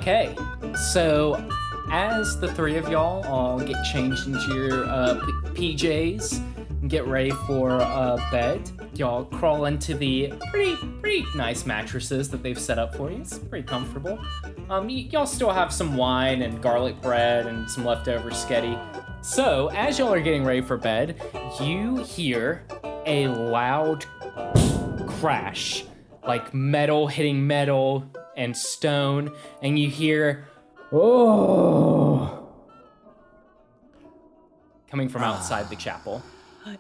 Okay, so as the three of y'all all get changed into your PJs and get ready for bed, y'all crawl into the pretty nice mattresses that they've set up for you. It's pretty comfortable. Y'all still have some wine and garlic bread and some leftover sketty. So as y'all are getting ready for bed, you hear a loud crash, like metal hitting metal and stone, and you hear, oh, coming from outside the chapel.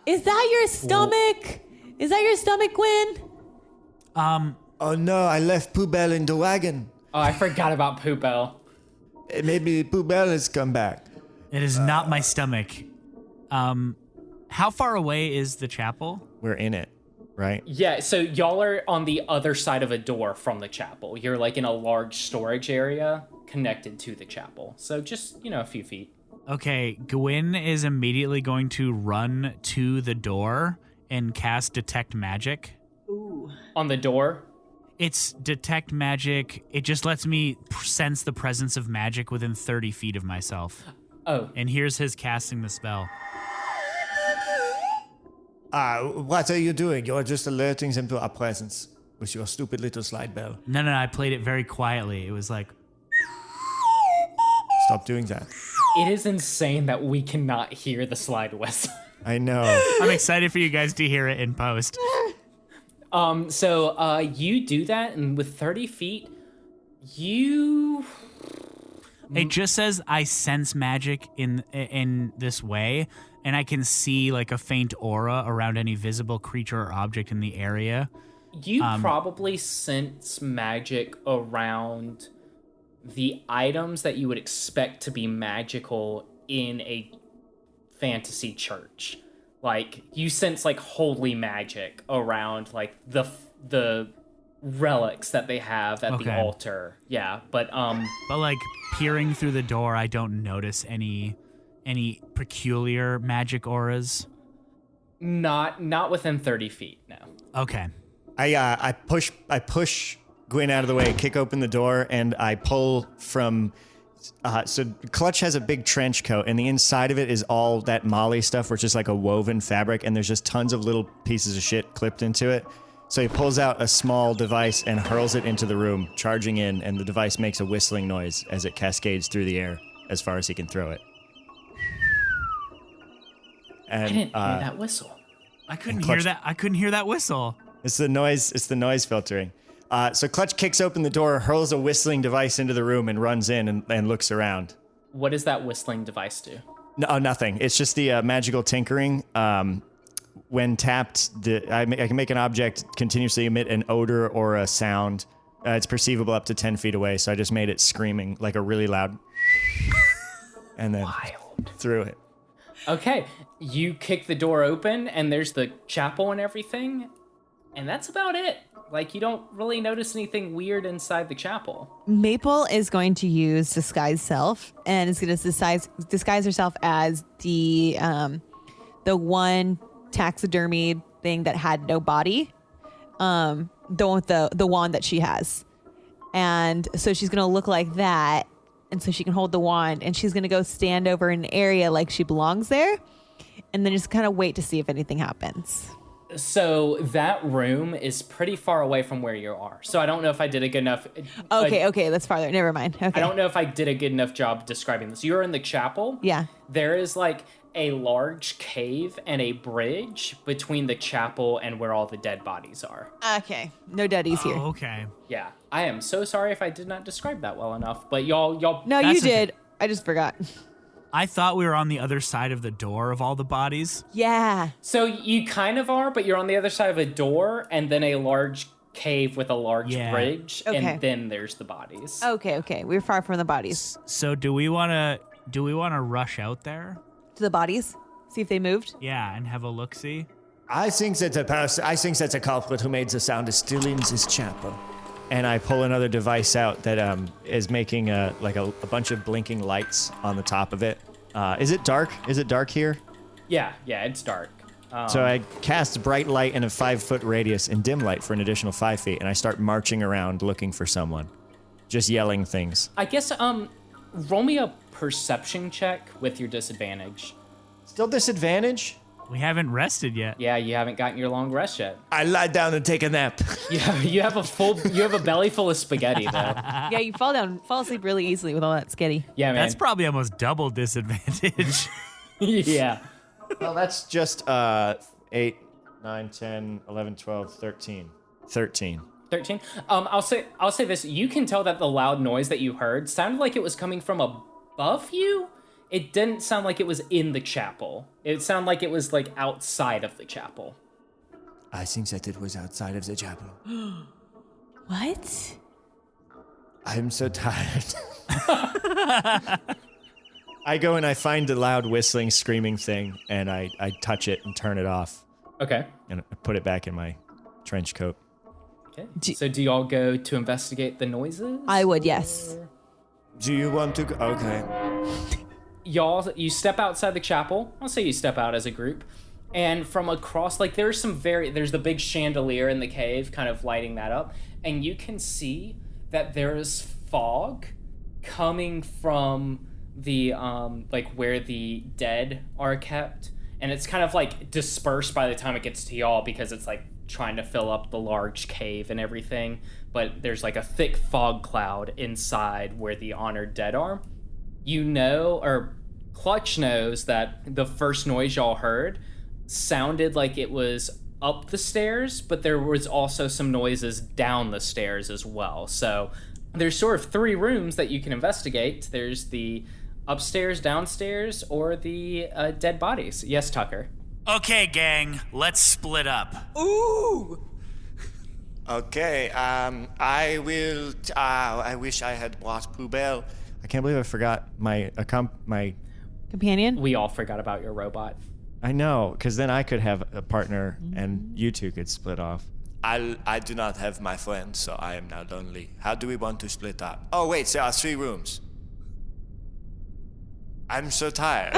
Is that your stomach? Is that your stomach, Gwen? Oh no, I left Poubelle in the wagon. Oh, I forgot about Poubelle. Maybe Poubelle has come back. It is not my stomach. How far away is the chapel? We're in it, right? Yeah, so y'all are on the other side of a door from the chapel. You're like in a large storage area connected to the chapel. So just, a few feet. Okay, Gwen is immediately going to run to the door and cast Detect Magic. Ooh. On the door? It's Detect Magic. It just lets me sense the presence of magic within 30 feet of myself. Oh. And here's his casting the spell. What are you doing? You're just alerting them to our presence with your stupid little slide bell. No, I played it very quietly. It was like... Stop doing that. It is insane that we cannot hear the slide whistle. I know. I'm excited for you guys to hear it in post. So you do that, and with 30 feet, It just says I sense magic in this way, and I can see like a faint aura around any visible creature or object in the area. You probably sense magic around the items that you would expect to be magical in a fantasy church. Like, you sense like holy magic around like the relics that they have at the altar. Yeah, but like peering through the door, I don't notice any peculiar magic auras. Not within 30 feet, no. Okay. I push Gwen out of the way, kick open the door, and I pull from... so Clutch has a big trench coat, and the inside of it is all that Molly stuff, which is like a woven fabric, and there's just tons of little pieces of shit clipped into it. So he pulls out a small device and hurls it into the room, charging in, and the device makes a whistling noise as it cascades through the air as far as he can throw it. And, I didn't hear that whistle. I couldn't hear that. I couldn't hear that whistle. It's the noise. It's the noise filtering. So Clutch kicks open the door, hurls a whistling device into the room, and runs in and looks around. What does that whistling device do? No, nothing. It's just the magical tinkering. When tapped, I can make an object continuously emit an odor or a sound. It's perceivable up to 10 feet away, so I just made it screaming, like a really loud... and then threw it. Okay, you kick the door open, and there's the chapel and everything, and that's about it. Like, you don't really notice anything weird inside the chapel. Maple is going to use Disguise Self, and is going to disguise herself as the one taxidermied thing that had no body, the one with the wand that she has. And so she's going to look like that, and so she can hold the wand, and she's going to go stand over an area like she belongs there, and then just kind of wait to see if anything happens. So that room is pretty far away from where you are. So I don't know if I did a good enough... Okay, that's farther. Never mind. Okay. I don't know if I did a good enough job describing this. You're in the chapel. Yeah. There is like a large cave and a bridge between the chapel and where all the dead bodies are. Okay. No daddies here. Okay. Yeah. I am so sorry if I did not describe that well enough, but y'all... No, you did. Okay. I just forgot. I thought we were on the other side of the door of all the bodies. Yeah. So you kind of are, but you're on the other side of a door and then a large cave with a large bridge, and then there's the bodies. Okay. We're far from the bodies. So do we want to rush out there? To the bodies? See if they moved? Yeah, and have a look-see? I think that a culprit who made the sound is still in this chapel. And I pull another device out that is making a bunch of blinking lights on the top of it. Is it dark? Is it dark here? Yeah, it's dark. So I cast bright light in a 5-foot radius and dim light for an additional 5 feet, and I start marching around looking for someone. just yelling things. I guess roll me a perception check with your disadvantage. Still disadvantage? We haven't rested yet. Yeah, you haven't gotten your long rest yet. I lie down and take a nap. You have a belly full of spaghetti though. Yeah, you fall asleep really easily with all that sketty. Yeah, man. That's probably almost double disadvantage. Yeah. Well, that's just 8, 9, 10, 11, 12, 13. 13. 13. I'll say this. You can tell that the loud noise that you heard sounded like it was coming from above you. It didn't sound like it was in the chapel. It sounded like it was like outside of the chapel. I think that it was outside of the chapel. What? I'm so tired. I go and I find the loud whistling, screaming thing, and I touch it and turn it off. Okay. And I put it back in my trench coat. Okay. So do y'all go to investigate the noises? I would, yes. Do you want to go? Okay. You step outside the chapel. I'll say you step out as a group. And from across, like there's the big chandelier in the cave kind of lighting that up. And you can see that there's fog coming from the, like where the dead are kept. And it's kind of like dispersed by the time it gets to y'all because it's like trying to fill up the large cave and everything. But there's like a thick fog cloud inside where the honored dead are. You know, or Clutch knows that the first noise y'all heard sounded like it was up the stairs, but there was also some noises down the stairs as well. So there's sort of 3 rooms that you can investigate. There's the upstairs, downstairs, or the dead bodies. Yes, Tucker. Okay, gang, let's split up. Ooh! Okay, I will. I wish I had brought Poubelle. I can't believe I forgot my Companion? We all forgot about your robot. I know, because then I could have a partner and you two could split off. I do not have my friend, so I am now lonely. How do we want to split up? Oh wait, there are 3 rooms. I'm so tired.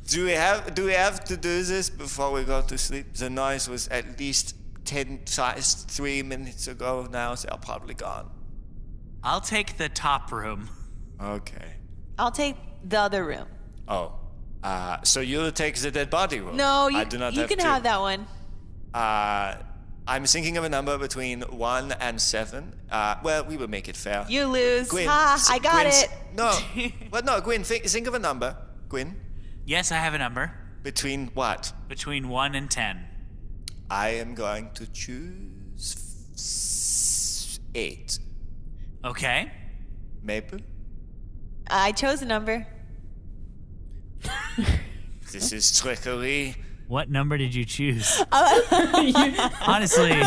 Do we have to do this before we go to sleep? The noise was at least 3 minutes ago. Now they're probably gone. I'll take the top room. Okay. I'll take the other room. Oh. So you'll take the dead body room? No, I do not you have can to. have that one. I'm thinking of a number between 1 and 7. Well, we will make it fair. You lose. Gwyn, I got Gwyn, it. No. Well, no, Gwyn, think of a number. Gwyn. Yes, I have a number. Between what? Between 1 and 10. I am going to choose 8. Okay. Maple? I chose a number. This is trickery. What number did you choose? Honestly,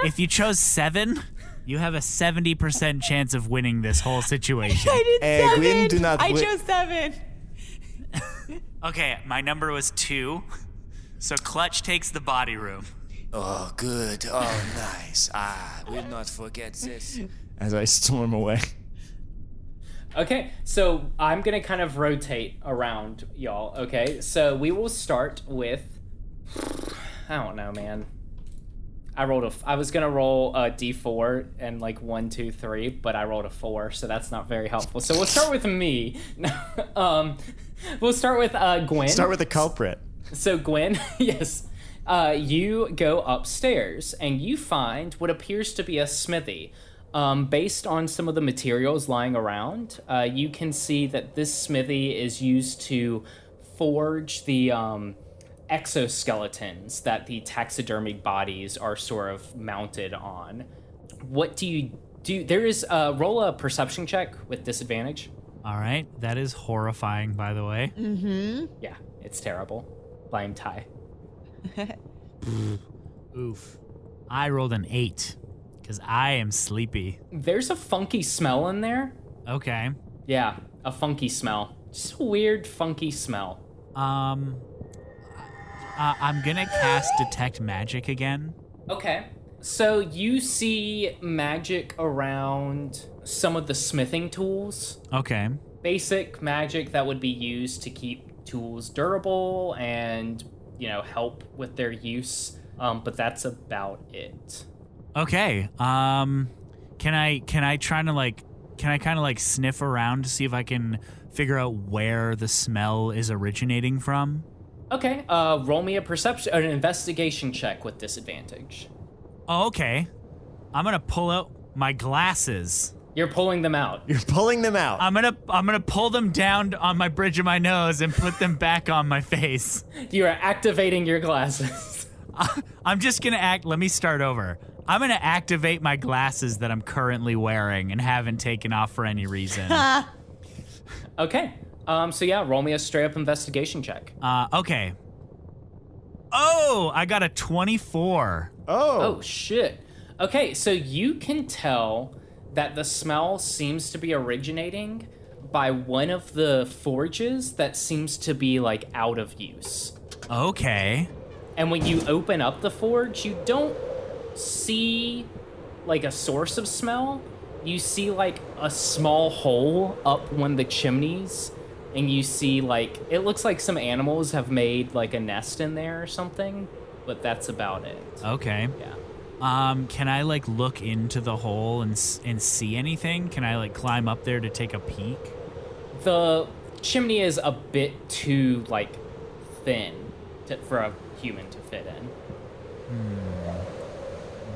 if you chose 7, you have a 70% chance of winning this whole situation. I did 7. Gwyn, do not I wi- chose 7. Okay, my number was 2. So Clutch takes the body room. Oh, good. Oh, nice. We'll not forget this. As I storm away. Okay, so I'm gonna kind of rotate around y'all, okay? So we will start with, I don't know, man. I was gonna roll a D4 and like 1, 2, 3, but I rolled a 4, so that's not very helpful. So we'll start with me. We'll start with Gwyn. Start with the culprit. So Gwyn, yes, you go upstairs and you find what appears to be a smithy. Based on some of the materials lying around, you can see that this smithy is used to forge the exoskeletons that the taxidermied bodies are sort of mounted on. What do you do? There is roll a perception check with disadvantage. All right, that is horrifying, by the way. Yeah, it's terrible. Blame Ty. Oof. I rolled an 8 because I am sleepy. There's a funky smell in there. Okay. Yeah, a funky smell. Just a weird, funky smell. I'm gonna cast Detect Magic again. Okay. So you see magic around some of the smithing tools. Okay. Basic magic that would be used to keep tools durable and, help with their use. But that's about it. Okay. Can I kind of like sniff around to see if I can figure out where the smell is originating from? Okay, roll me an investigation check with disadvantage. Oh, okay. I'm gonna pull out my glasses. You're pulling them out. You're pulling them out. I'm gonna pull them down on my bridge of my nose and put them back on my face. You are activating your glasses. I'm just gonna let me start over. I'm gonna activate my glasses that I'm currently wearing and haven't taken off for any reason. Okay. So yeah, roll me a straight up investigation check. Okay. Oh, I got a 24. Oh shit. Okay, so you can tell that the smell seems to be originating by one of the forges that seems to be like out of use. Okay. And when you open up the forge, you don't see like a source of smell. You see like a small hole up one of the chimneys, and you see like, it looks like some animals have made like a nest in there or something, but that's about it. Okay. Yeah. Can I like look into the hole and see anything? Can I like climb up there to take a peek? The chimney is a bit too like thin for a human to fit in.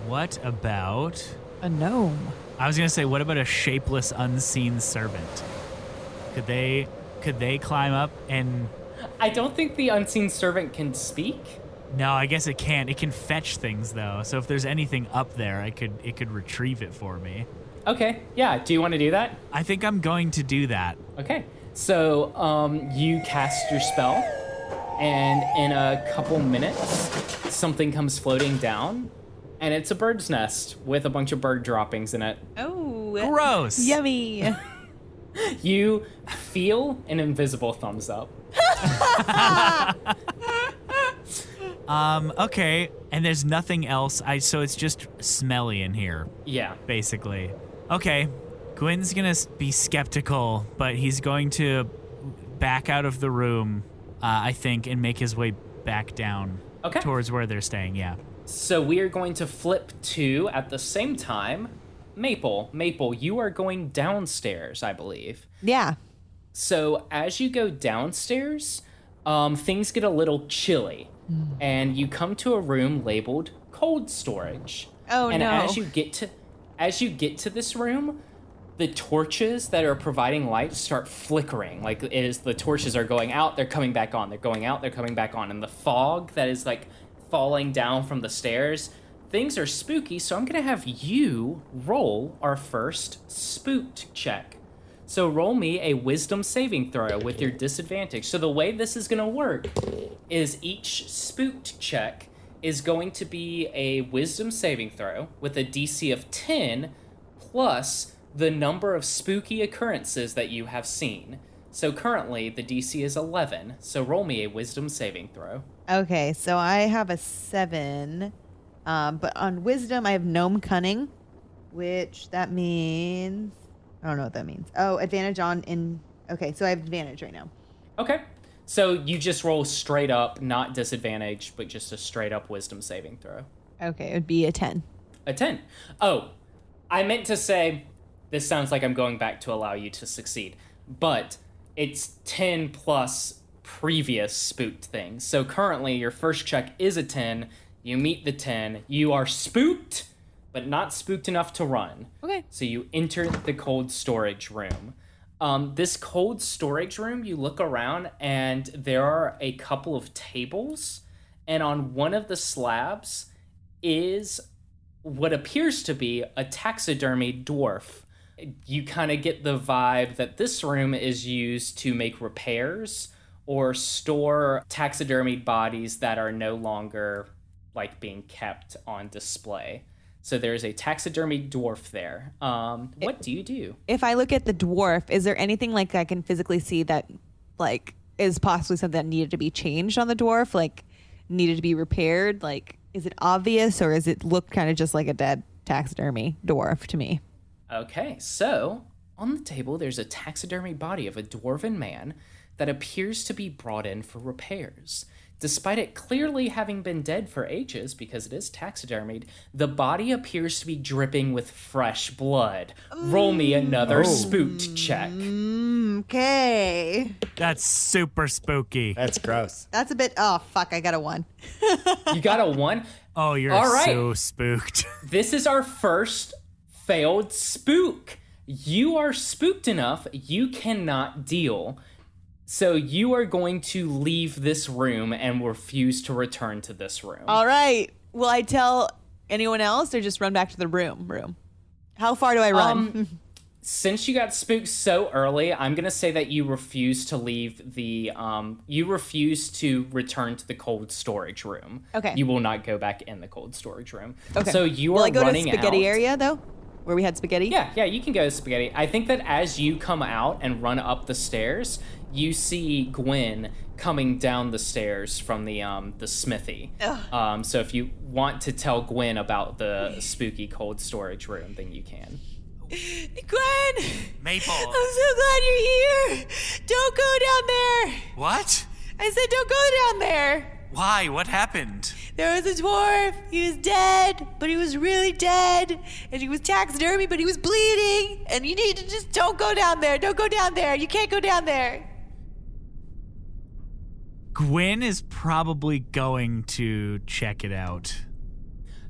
What about... A gnome. I was gonna say, what about a shapeless, unseen servant? Could they climb up and... I don't think the unseen servant can speak. No, I guess it can't. It can fetch things though. So if there's anything up there, it could retrieve it for me. Okay, yeah. Do you want to do that? I think I'm going to do that. Okay. So you cast your spell, and in a couple minutes, something comes floating down, and it's a bird's nest with a bunch of bird droppings in it. Oh, Gross. yummy. You feel an invisible thumbs up. Okay, and there's nothing else. So it's just smelly in here, Yeah. basically. Okay, Gwynn's gonna be skeptical, but he's going to back out of the room, I think, and make his way back down towards where they're staying, yeah. So we are going to flip to, at the same time, Maple. Maple, you are going downstairs, I believe. Yeah. So as you go downstairs, things get a little chilly, and you come to a room labeled cold storage. Oh, and no. as you get to this room, the torches that are providing light start flickering. Like it is, the torches are going out, they're coming back on, they're going out, they're coming back on, and the fog that is like falling down from the stairs. Things are spooky, so I'm gonna have you roll our first spooked check. So roll me a wisdom saving throw with your disadvantage. So the way this is gonna work is each spooked check is going to be a wisdom saving throw with a DC of 10 plus the number of spooky occurrences that you have seen. So currently the DC is 11. So roll me a wisdom saving throw. Okay, so I have a 7. But on wisdom, I have gnome cunning, which that means... I don't know what that means. Oh, advantage okay, so I have advantage right now. Okay. So you just roll straight up, not disadvantage, but just a straight up wisdom saving throw. Okay, it would be a 10. A 10. Oh, I meant to say, this sounds like I'm going back to allow you to succeed, but it's 10 plus previous spooked things. So currently your first check is a 10. You meet the 10. You are spooked, but not spooked enough to run. Okay. So you enter the cold storage room. This cold storage room, you look around and there are a couple of tables, and on one of the slabs is what appears to be a taxidermy dwarf. You kind of get the vibe that this room is used to make repairs or store taxidermied bodies that are no longer like being kept on display. So there's a taxidermy dwarf there. What do you do? If I look at the dwarf, is there anything like I can physically see that like is possibly something that needed to be changed on the dwarf, like needed to be repaired? Like, is it obvious, or is it look kind of just like a dead taxidermy dwarf to me? Okay, so on the table there's a taxidermy body of a dwarven man that appears to be brought in for repairs. Despite it clearly having been dead for ages because it is taxidermied, the body appears to be dripping with fresh blood. Roll me another spooked check. Okay. That's super spooky. That's gross. That's a bit. Oh, fuck. I got a 1. You got a 1? Oh, you're All right. so spooked. This is our first failed spook. You are spooked enough, you cannot deal. So you are going to leave this room and refuse to return to this room. All right. Will I tell anyone else or just run back to the room? How far do I run? Since you got spooked so early, I'm going to say that you refuse to leave the, you refuse to return to the cold storage room. Okay. You will not go back in the cold storage room. Okay. So you Will are I go to the running spaghetti out. area, though? Where we had spaghetti? Yeah, you can go to spaghetti. I think that as you come out and run up the stairs, you see Gwen coming down the stairs from the smithy. So if you want to tell Gwen about the spooky cold storage room, then you can. Gwen! Maple. I'm so glad you're here! Don't go down there! What? I said don't go down there! Why? What happened? There was a dwarf. He was dead, but he was really dead. And he was taxidermy, but he was bleeding. And you need to just don't go down there. Don't go down there. You can't go down there. Gwen is probably going to check it out.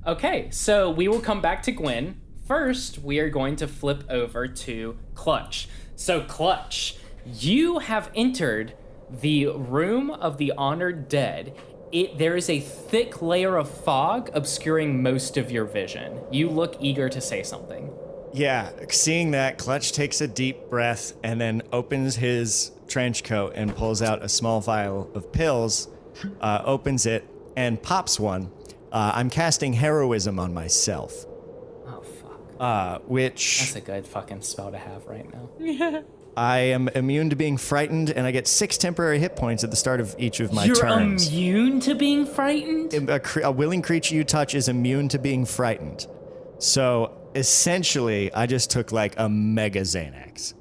Okay, so we will come back to Gwen. First, we are going to flip over to Clutch. So Clutch, you have entered the room of the honored dead. There is a thick layer of fog obscuring most of your vision. You look eager to say something. Yeah, seeing that, Clutch takes a deep breath and then opens his trench coat and pulls out a small vial of pills, opens it, and pops one. I'm casting heroism on myself. Oh, fuck. Which... That's a good fucking spell to have right now. I am immune to being frightened, and I get 6 temporary hit points at the start of each of my turns. You're immune to being frightened? A willing creature you touch is immune to being frightened. So, essentially, I just took like a mega Xanax.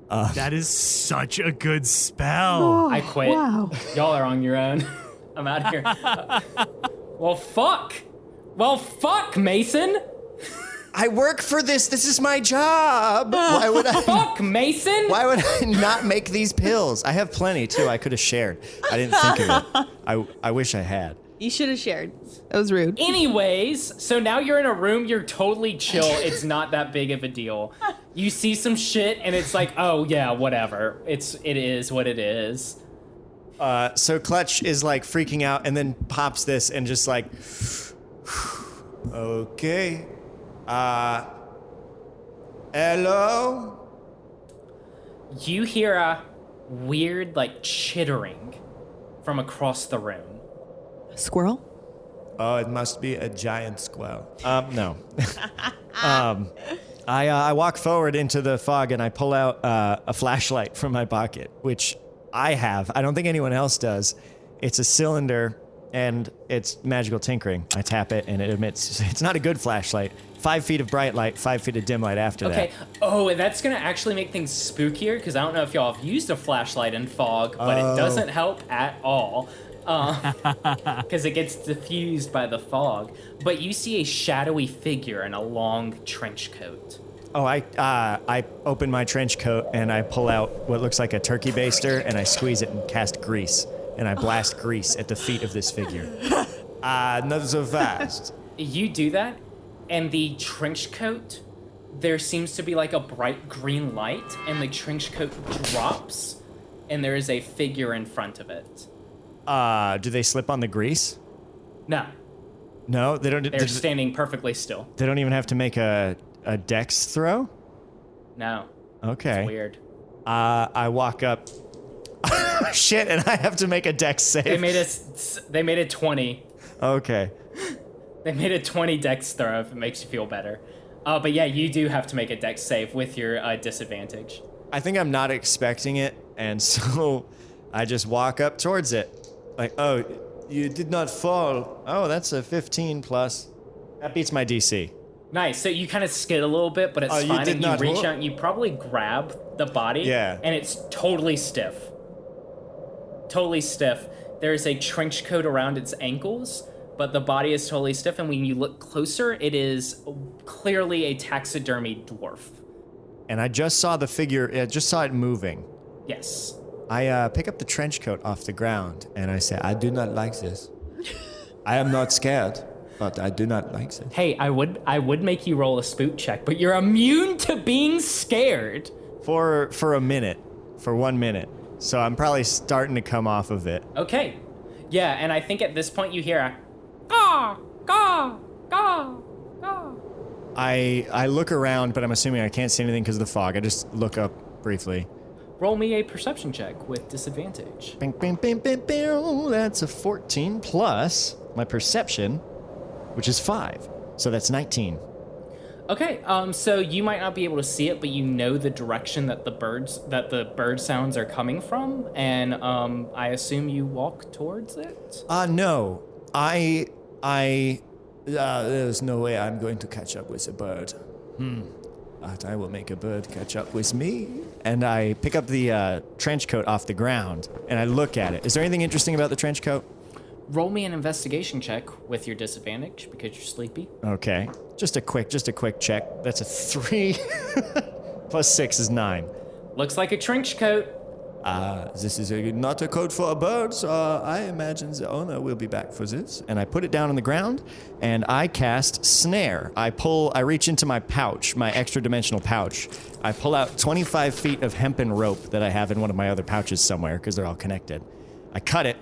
That is such a good spell. I quit. Wow. Y'all are on your own. I'm out of here. Well, fuck. Well, fuck, Mason. I work for this. This is my job. Why would I? Fuck, Mason. Why would I not make these pills? I have plenty too. I could have shared. I didn't think of it. I wish I had. You should have shared. That was rude. Anyways, so now you're in a room, you're totally chill. It's not that big of a deal. You see some shit and it's like, oh yeah, whatever. It is what it is. So Clutch is like freaking out and then pops this and just like, okay. Hello? You hear a weird like chittering from across the room. Squirrel? Oh, it must be a giant squirrel. No. I walk forward into the fog and I pull out a flashlight from my pocket, which I have. I don't think anyone else does. It's a cylinder and it's magical tinkering. I tap it and it emits. It's not a good flashlight. 5 feet of bright light, 5 feet of dim light after that. Okay. Oh, and that's gonna actually make things spookier because I don't know if y'all have used a flashlight in fog, but it doesn't help at all. Because it gets diffused by the fog. But you see a shadowy figure in a long trench coat. Oh, I open my trench coat and I pull out what looks like a turkey baster and I squeeze it and cast grease. And I blast grease at the feet of this figure. Not so fast. You do that, and the trench coat, there seems to be like a bright green light, and the trench coat drops, and there is a figure in front of it. Do they slip on the grease? No, No, they don't. they're standing perfectly still. They don't even have to make a dex throw? No, Okay. it's weird. I walk up. Shit, and I have to make a dex save. They made a 20. Okay. They made a 20 dex throw if it makes you feel better. But yeah, you do have to make a dex save with your disadvantage. I think I'm not expecting it, and so I just walk up towards it. Like, oh, you did not fall. Oh, that's a 15 plus. That beats my DC. Nice. So you kind of skid a little bit, but it's you fine. did And you not reach roll? out and you probably grab the body. Yeah. And it's totally stiff. Totally stiff. There's a trench coat around its ankles, but the body is totally stiff, and when you look closer, it is clearly a taxidermied dwarf. And I just saw the figure, I just saw it moving. Yes. I pick up the trench coat off the ground, and I say, I do not like this. I am not scared, but I do not like this. Hey, I would make you roll a spook check, but you're immune to being scared. For a minute. For 1 minute. So I'm probably starting to come off of it. Okay. Yeah, and I think at this point you hear a caw, caw, caw, caw. I look around, but I'm assuming I can't see anything because of the fog. I just look up briefly. Roll me a perception check with disadvantage. Bing, bing, bing, bing, bing. That's a 14 plus my perception, which is 5. So that's 19. Okay, so you might not be able to see it, but you know the direction that the bird sounds are coming from, and I assume you walk towards it? No. There's no way I'm going to catch up with a bird. But I will make a bird catch up with me. And I pick up the trench coat off the ground, and I look at it. Is there anything interesting about the trench coat? Roll me an investigation check with your disadvantage because you're sleepy. Okay. Just a quick check. That's a 3. Plus 6 is 9. Looks like a trench coat. This is not a coat for a bird, so I imagine the owner will be back for this. And I put it down on the ground, and I cast Snare. I reach into my pouch, my extra dimensional pouch. I pull out 25 feet of hempen rope that I have in one of my other pouches somewhere, because they're all connected. I cut it,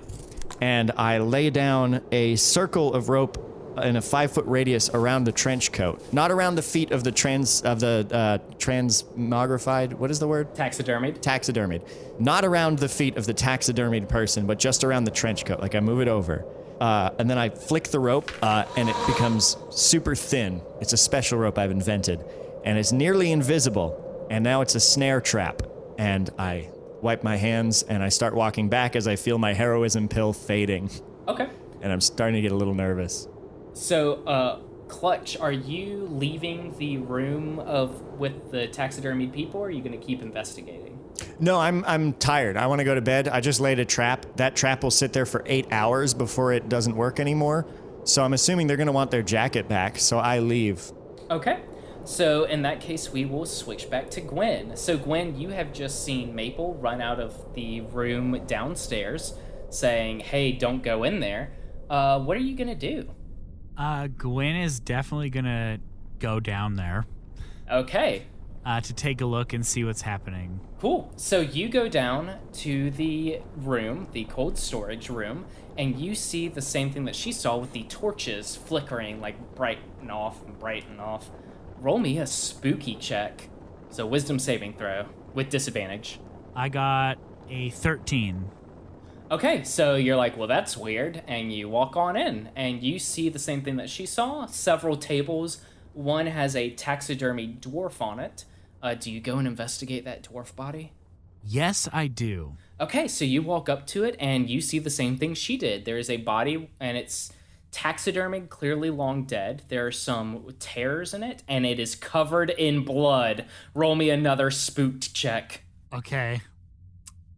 and I lay down a circle of rope in a 5-foot radius around the trench coat. Not around the feet of the transmogrified, what is the word? Taxidermied. Not around the feet of the taxidermied person, but just around the trench coat. Like I move it over. And then I flick the rope, and it becomes super thin. It's a special rope I've invented. And it's nearly invisible. And now it's a snare trap. And I wipe my hands, and I start walking back as I feel my heroism pill fading. Okay. And I'm starting to get a little nervous. So, Clutch, are you leaving the room with the taxidermied people, or are you going to keep investigating? No, I'm tired. I want to go to bed. I just laid a trap. That trap will sit there for 8 hours before it doesn't work anymore. So I'm assuming they're going to want their jacket back, so I leave. Okay. So in that case, we will switch back to Gwen. So Gwen, you have just seen Maple run out of the room downstairs saying, hey, don't go in there. What are you going to do? Gwen is definitely gonna go down there. Okay. To take a look and see what's happening. Cool. So you go down to the room, the cold storage room, and you see the same thing that she saw with the torches flickering, like bright and off and bright and off. Roll me a spooky check. So wisdom saving throw with disadvantage. I got a 13. Okay, so you're like, well, that's weird, and you walk on in, and you see the same thing that she saw, several tables. One has a taxidermy dwarf on it. Do you go and investigate that dwarf body? Yes, I do. Okay, so you walk up to it, and you see the same thing she did. There is a body, and it's taxidermied, clearly long dead. There are some tears in it, and it is covered in blood. Roll me another spooked check. Okay.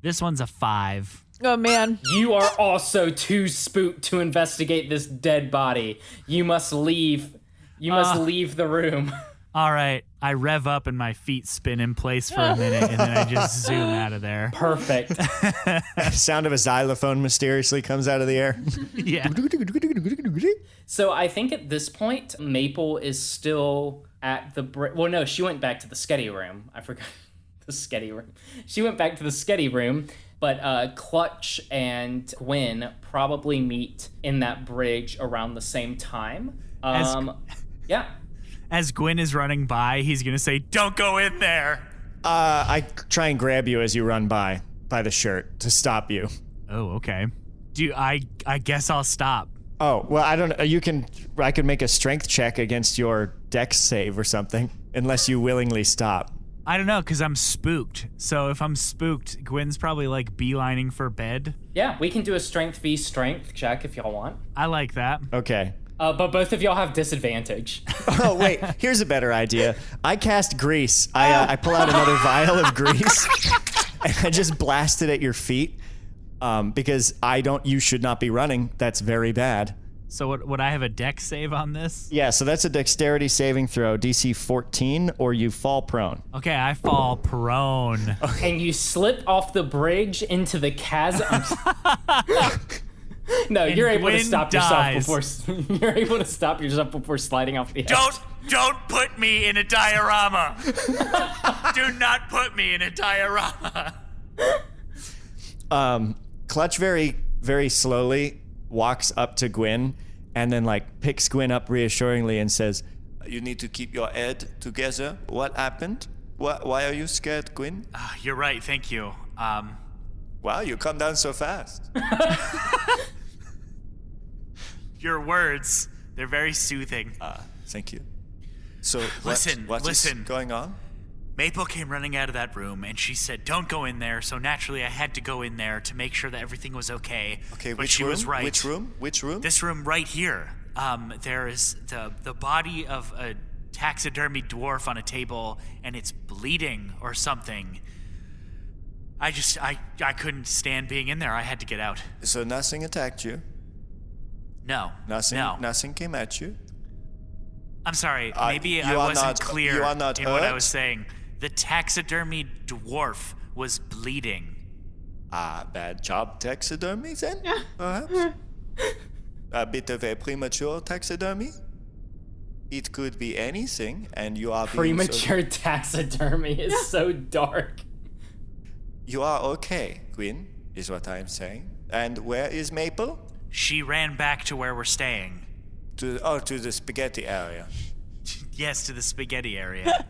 This one's a 5. Oh, man. You are also too spooked to investigate this dead body. You must leave. You must leave the room. All right. I rev up and my feet spin in place for a minute, and then I just zoom out of there. Perfect. The sound of a xylophone mysteriously comes out of the air. Yeah. So I think at this point, Maple is still at the... Well, no, she went back to the Sketty room. I forgot. The Sketty room. She went back to the Sketty room. But Clutch and Gwen probably meet in that bridge around the same time. Yeah. As Gwen is running by, he's going to say, don't go in there. I try and grab you as you run by the shirt to stop you. Oh, okay. I guess I'll stop. Oh, well, I don't know. I could make a strength check against your dex save or something, unless you willingly stop. I don't know, because I'm spooked. So if I'm spooked, Gwen's probably like beelining for bed. Yeah, we can do a strength v strength check if y'all want. I like that. Okay. But both of y'all have disadvantage. Oh, wait. Here's a better idea. I cast grease. I pull out another vial of grease, and I just blast it at your feet. because you should not be running. That's very bad. So would I have a dex save on this? Yeah, so that's a dexterity saving throw, DC 14, or you fall prone. Okay, I fall prone. And you slip off the bridge into the chasm. No, And you're able to Gwyn stop dies. yourself before sliding off the edge. Don't put me in a diorama. Do not put me in a diorama. Clutch very, very slowly walks up to Gwyn and then like picks Gwyn up reassuringly and says, "You need to keep your head together. What happened? Why are you scared, Gwyn?" You're right, thank you. Wow, you come down so fast. Your words, they're very soothing. Thank you. So Listen. what is going on? Maple came running out of that room, and she said, "Don't go in there." So naturally, I had to go in there to make sure that everything was okay. Okay, but which she room? was right. Which room? Which room? This room right here. There is the body of a taxidermy dwarf on a table, and it's bleeding or something. I couldn't stand being in there. I had to get out. So nothing attacked you? No. Nothing came at you? I'm sorry. Maybe you I are wasn't not- clear you are not in what I hurt? was saying. The taxidermy dwarf was bleeding. Bad job taxidermy then? Perhaps? A bit of a premature taxidermy? It could be anything, and you are being Premature taxidermy is so dark. You are okay, Gwyn, is what I'm saying. And where is Maple? She ran back to where we're staying. To the spaghetti area. Yes, to the spaghetti area.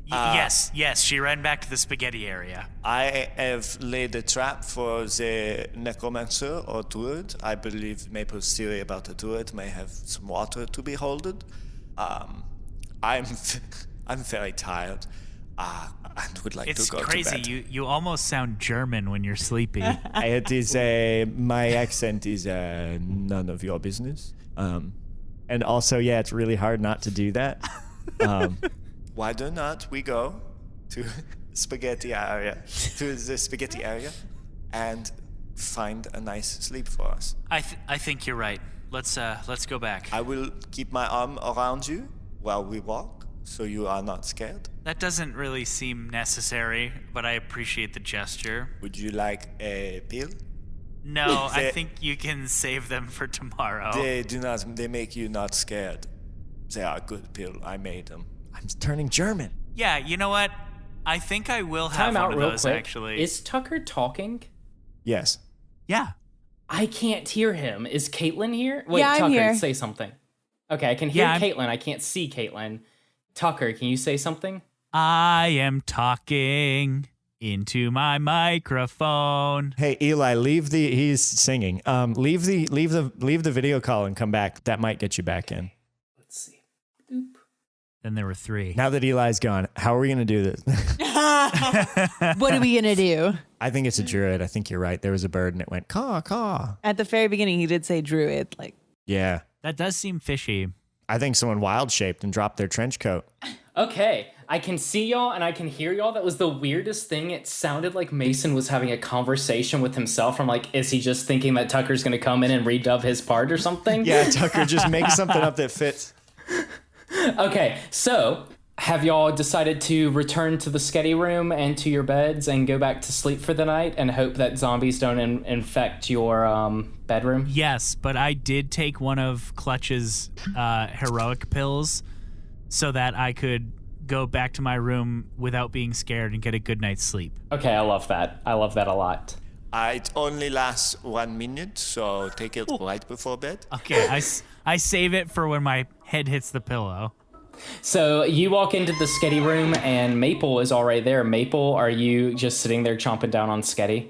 Yes, she ran back to the spaghetti area. I have laid a trap for the necromancer or druid. I believe Maple's theory about the druid may have some water to be holded. I'm very tired. And would like It's to go crazy. to bed. You almost sound German when you're sleepy. It is my accent is none of your business. And also, yeah, it's really hard not to do that. Why do not we go to the spaghetti area, and find a nice sleep for us? I think you're right. Let's go back. I will keep my arm around you while we walk, so you are not scared. That doesn't really seem necessary, but I appreciate the gesture. Would you like a pill? No, I think you can save them for tomorrow. They do not. They make you not scared. They are a good pill. I made them. I'm turning German. Yeah, you know what? I think I will have Time one out of real those, quick. actually. Is Tucker talking? Yes. Yeah. I can't hear him. Is Caitlin here? Wait, Yeah, I'm Tucker, here. say something. Okay, I can hear Yeah, Caitlin. I can't see Caitlin. Tucker, can you say something? I am talking into my microphone. Hey Eli, he's singing. Leave the video call and come back. That might get you back in. Let's see. Boop. Then there were 3. Now that Eli's gone, how are we gonna do this? What are we going to do? I think it's a druid. I think you're right. There was a bird and it went caw caw. At the very beginning, he did say druid. Like, Yeah. That does seem fishy. I think someone wild shaped and dropped their trench coat. Okay, I can see y'all and I can hear y'all. That was the weirdest thing. It sounded like Mason was having a conversation with himself. I'm like, is he just thinking that Tucker's going to come in and redub his part or something? Yeah, Tucker, just make something up that fits. Okay, so have y'all decided to return to the sketty room and to your beds and go back to sleep for the night and hope that zombies don't infect your bedroom? Yes, but I did take one of Clutch's heroic pills so that I could go back to my room without being scared and get a good night's sleep. Okay, I love that. I love that a lot. It only lasts 1 minute, so take it right before bed. Okay, I save it for when my head hits the pillow. So you walk into the sketty room and Maple is already there. Maple, are you just sitting there chomping down on sketty?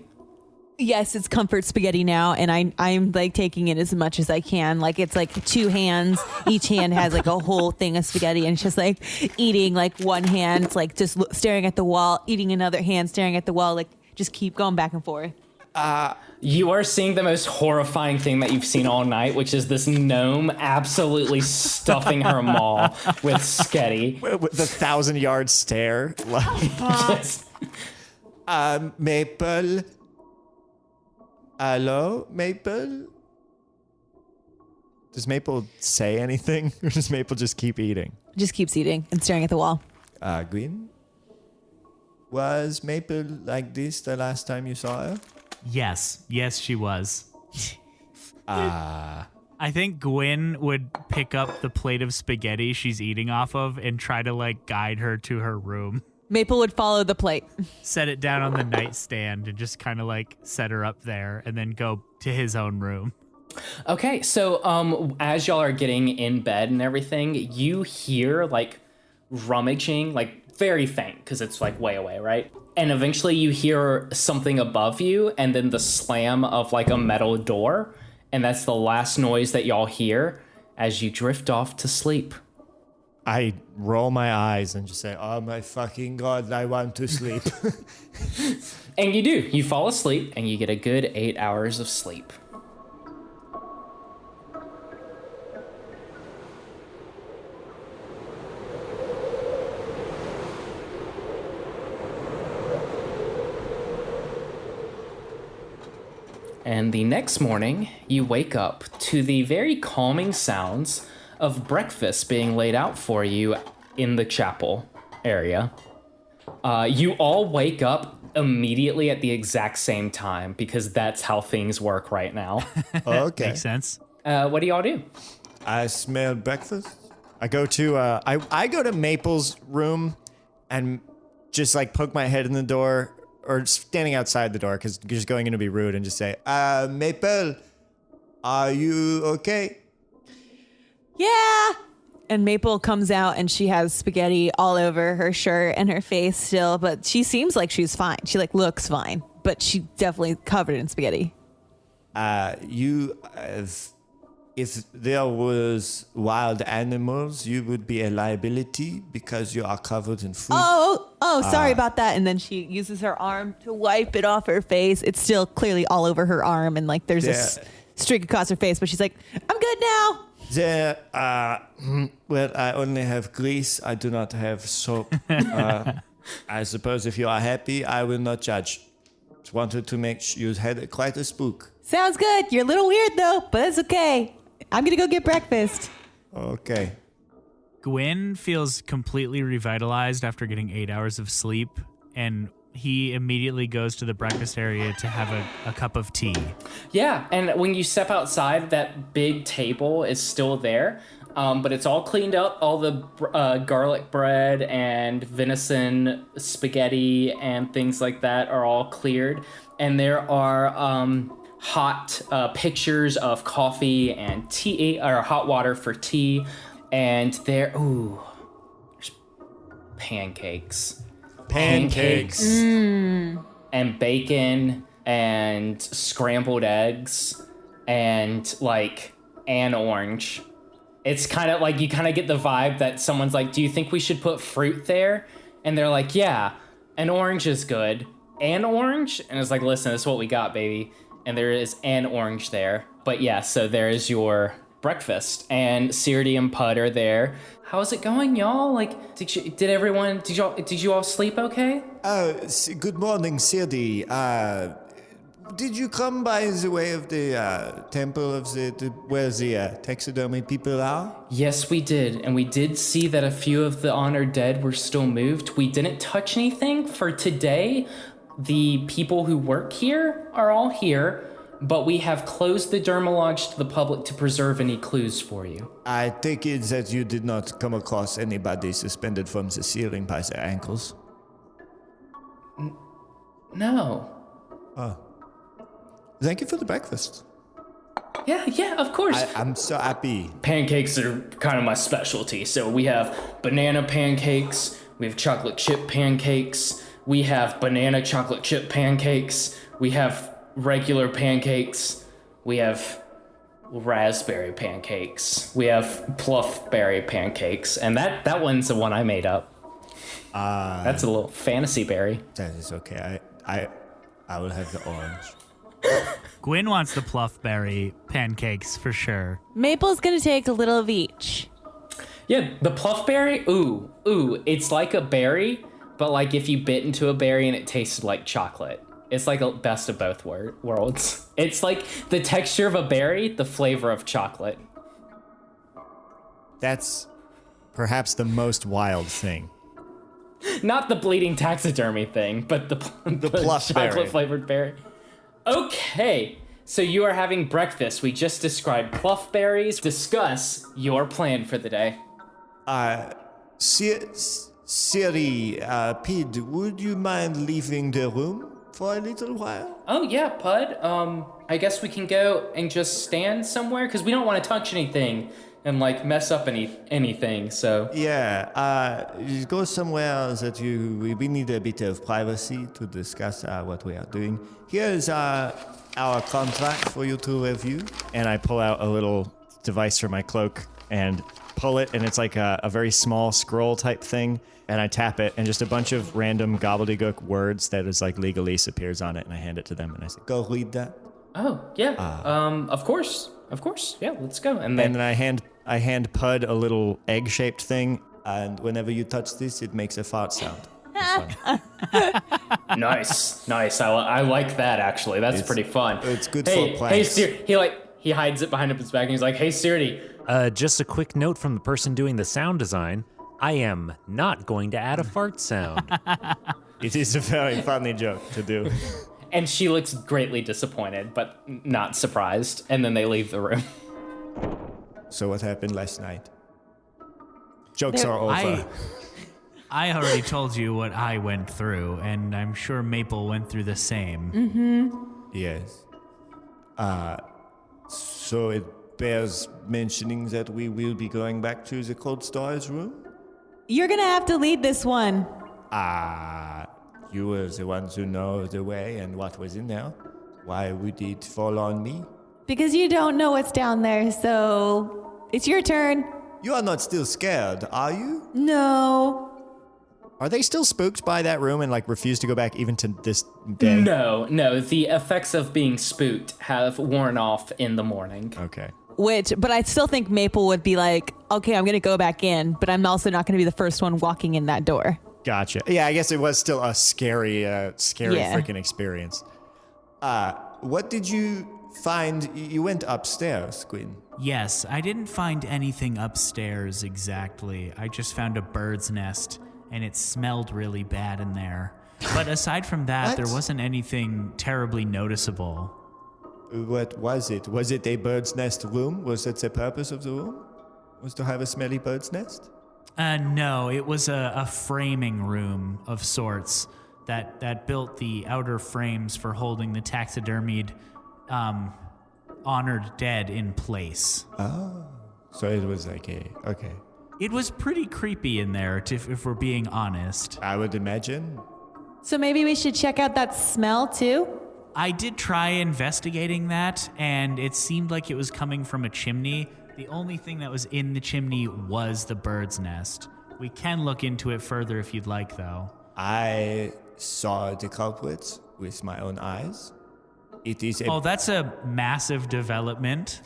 yes, it's comfort spaghetti now, and I'm like taking it as much as I can. Like it's like 2 hands, each hand has like a whole thing of spaghetti, and it's just like eating like one hand, it's like just staring at the wall, eating another hand, staring at the wall, like just keep going back and forth. You are seeing the most horrifying thing that you've seen all night, which is this gnome absolutely stuffing her maw with sketty. With the 1,000-yard stare. Just- Maple, Hello, Maple? Does Maple say anything, or does Maple just keep eating? Just keeps eating and staring at the wall. Gwen? Was Maple like this the last time you saw her? Yes, she was. I think Gwen would pick up the plate of spaghetti she's eating off of and try to like guide her to her room. Maple would follow the plate. Set it down on the nightstand and just kind of like set her up there and then go to his own room. Okay, so as y'all are getting in bed and everything, you hear like rummaging, like very faint because it's like way away, right? And eventually you hear something above you and then the slam of like a metal door. And that's the last noise that y'all hear as you drift off to sleep. I roll my eyes and just say, oh my fucking God, I want to sleep. And you do. You fall asleep and you get a good 8 hours of sleep. And the next morning, you wake up to the very calming sounds of breakfast being laid out for you in the chapel area. You all wake up immediately at the exact same time because that's how things work right now. Okay. Makes sense. What do y'all do? I smell breakfast. I go to I go to Maple's room and just like poke my head in the door or standing outside the door because just going in to be rude and just say, Maple, are you okay? Yeah. And Maple comes out and she has spaghetti all over her shirt and her face still, but she seems like she's fine. She like looks fine, but she definitely covered in spaghetti. If there was wild animals, you would be a liability because you are covered in food. Oh, sorry about that. And then she uses her arm to wipe it off her face. It's still clearly all over her arm and like there's this streak across her face, but she's like, I'm good now. Well, I only have grease. I do not have soap. I suppose if you are happy, I will not judge. Just wanted to make sure you had quite a spook. Sounds good. You're a little weird though, but it's okay. I'm going to go get breakfast. Okay. Gwen feels completely revitalized after getting 8 hours of sleep, and he immediately goes to the breakfast area to have a cup of tea. Yeah, and when you step outside, that big table is still there, but it's all cleaned up. All the garlic bread and venison spaghetti and things like that are all cleared. And there are hot pictures of coffee and tea, or hot water for tea. And there's pancakes. Pancakes. And bacon and scrambled eggs and like an orange. It's kind of like you kind of get the vibe that someone's like, do you think we should put fruit there? And they're like, yeah, an orange is good. An orange? And it's like, listen, this is what we got, baby. And there is an orange there. But yeah, so there is your breakfast. And Sirdi and Pud are there. How's it going, y'all? Like, did you all sleep okay? Good morning, Sirdi. Did you come by the way of the temple of where the taxidermy people are? Yes, we did. And we did see that a few of the honored dead were still moved. We didn't touch anything for today. The people who work here are all here, but we have closed the Derma Lodge to the public to preserve any clues for you. I take it that you did not come across anybody suspended from the ceiling by their ankles. No. Oh. Thank you for the breakfast. Yeah, of course. I'm so happy. Pancakes are kind of my specialty. So we have banana pancakes, we have chocolate chip pancakes, we have banana chocolate chip pancakes, we have regular pancakes, we have raspberry pancakes, we have pluffberry pancakes, and that one's the one I made up. That's a little fantasy berry. That is okay. I will have the orange. Gwen wants the pluffberry pancakes for sure. Maple's going to take a little of each. Yeah, the pluffberry, ooh, it's like a berry, but like if you bit into a berry and it tasted like chocolate. It's like a best of both worlds. It's like the texture of a berry, the flavor of chocolate. That's perhaps the most wild thing. Not the bleeding taxidermy thing, but the pluff berry. chocolate-flavored berry. Okay, so you are having breakfast. We just described pluff berries. Discuss your plan for the day. Siri, Pid, would you mind leaving the room for a little while? Oh, yeah, Pud. I guess we can go and just stand somewhere, because we don't want to touch anything and, like, mess up anything, so... Yeah, go somewhere that we need a bit of privacy to discuss what we are doing. Here's our contract for you to review. And I pull out a little device from my cloak and pull it, and it's like a very small scroll type thing. And I tap it, and just a bunch of random gobbledygook words that is like legalese appears on it, and I hand it to them, and I say, go read that. Oh, yeah. Of course. Yeah, let's go. And then I hand Pud a little egg-shaped thing, and whenever you touch this, it makes a fart sound. Nice. I like that, actually. That's pretty fun. It's good for planks. He hides it behind his back, and he's like, hey, Siri. Just a quick note from the person doing the sound design. I am not going to add a fart sound. It is a very funny joke to do. And she looks greatly disappointed, but not surprised. And then they leave the room. So what happened last night? Jokes are over. I already told you what I went through, and I'm sure Maple went through the same. Mm-hmm. Yes. So it bears mentioning that we will be going back to the cold storage room? You're gonna have to lead this one. You were the ones who know the way and what was in there. Why would it fall on me? Because you don't know what's down there, so it's your turn. You are not still scared, are you? No. Are they still spooked by that room and like refuse to go back even to this day? No. The effects of being spooked have worn off in the morning. Okay. But I still think Maple would be like, okay, I'm going to go back in, but I'm also not going to be the first one walking in that door. Gotcha. Yeah, I guess it was still a scary freaking experience. What did you find? You went upstairs, Quinn. Yes, I didn't find anything upstairs exactly. I just found a bird's nest, and it smelled really bad in there. But aside from that, there wasn't anything terribly noticeable. What was it? Was it a bird's nest room? Was that the purpose of the room? Was to have a smelly bird's nest? No, it was a framing room of sorts that built the outer frames for holding the taxidermied honored dead in place. Oh, so it was like okay. It was pretty creepy in there, if we're being honest. I would imagine. So maybe we should check out that smell too? I did try investigating that, and it seemed like it was coming from a chimney. The only thing that was in the chimney was the bird's nest. We can look into it further if you'd like, though. I saw the culprits with my own eyes. It is Oh, that's a massive development.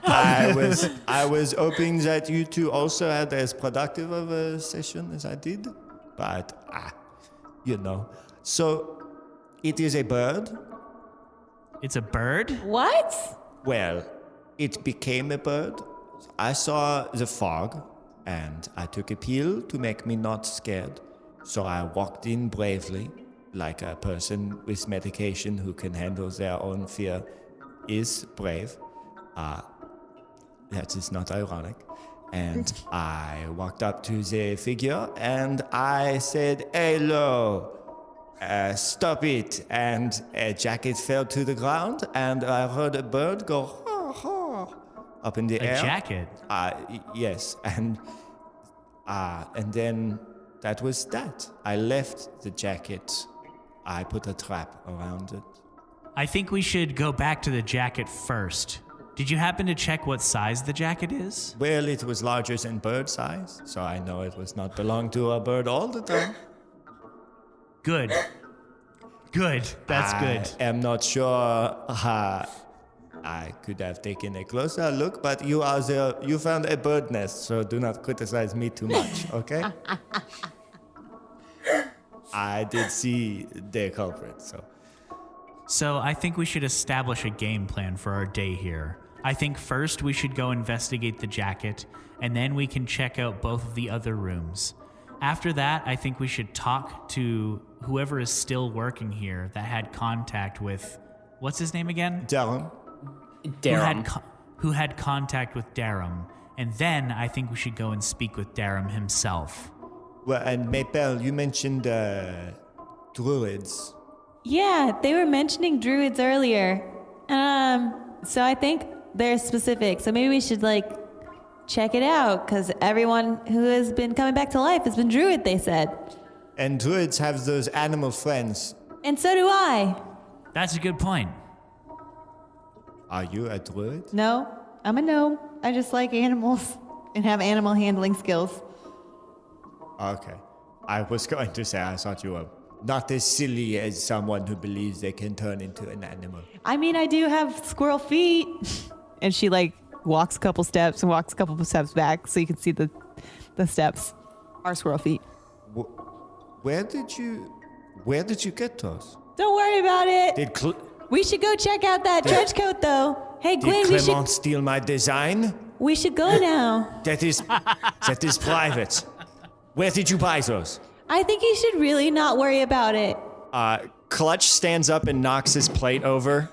I was hoping that you two also had as productive of a session as I did, but So, it is a bird. It's a bird? What? Well, it became a bird. I saw the fog, and I took a pill to make me not scared. So I walked in bravely, like a person with medication who can handle their own fear is brave. That is not ironic. And I walked up to the figure, and I said, hello. Stop it. And a jacket fell to the ground, and I heard a bird go ha ha up in the air. A jacket? Yes. And then that was that. I left the jacket. I put a trap around it. I think we should go back to the jacket first. Did you happen to check what size the jacket is? Well, it was larger than bird size, so I know it was not belong to a bird all the time. Good. That's good. I am not sure I could have taken a closer look, but you found a bird nest, so do not criticize me too much, okay? I did see the culprit, so. So I think we should establish a game plan for our day here. I think first we should go investigate the jacket, and then we can check out both of the other rooms. After that, I think we should talk to whoever is still working here that had contact with, what's his name again? Dylan. Who had contact with Derm. And then I think we should go and speak with Derm himself. Well, and Maple, you mentioned druids. Yeah, they were mentioning druids earlier. So I think they're specific. So maybe we should check it out, because everyone who has been coming back to life has been druid, they said. And druids have those animal friends. And so do I. That's a good point. Are you a druid? No, I'm a gnome. I just like animals and have animal handling skills. Okay. I was going to say I thought you were not as silly as someone who believes they can turn into an animal. I mean, I do have squirrel feet. And she walks a couple steps and walks a couple of steps back so you can see the steps are squirrel feet. Where did you get those? Don't worry about it. We should go check out that trench coat, though. Hey, Gwen, Did Clement steal my design? we should go now. That is private. Where did you buy those? I think you should really not worry about it. Clutch stands up and knocks his plate over.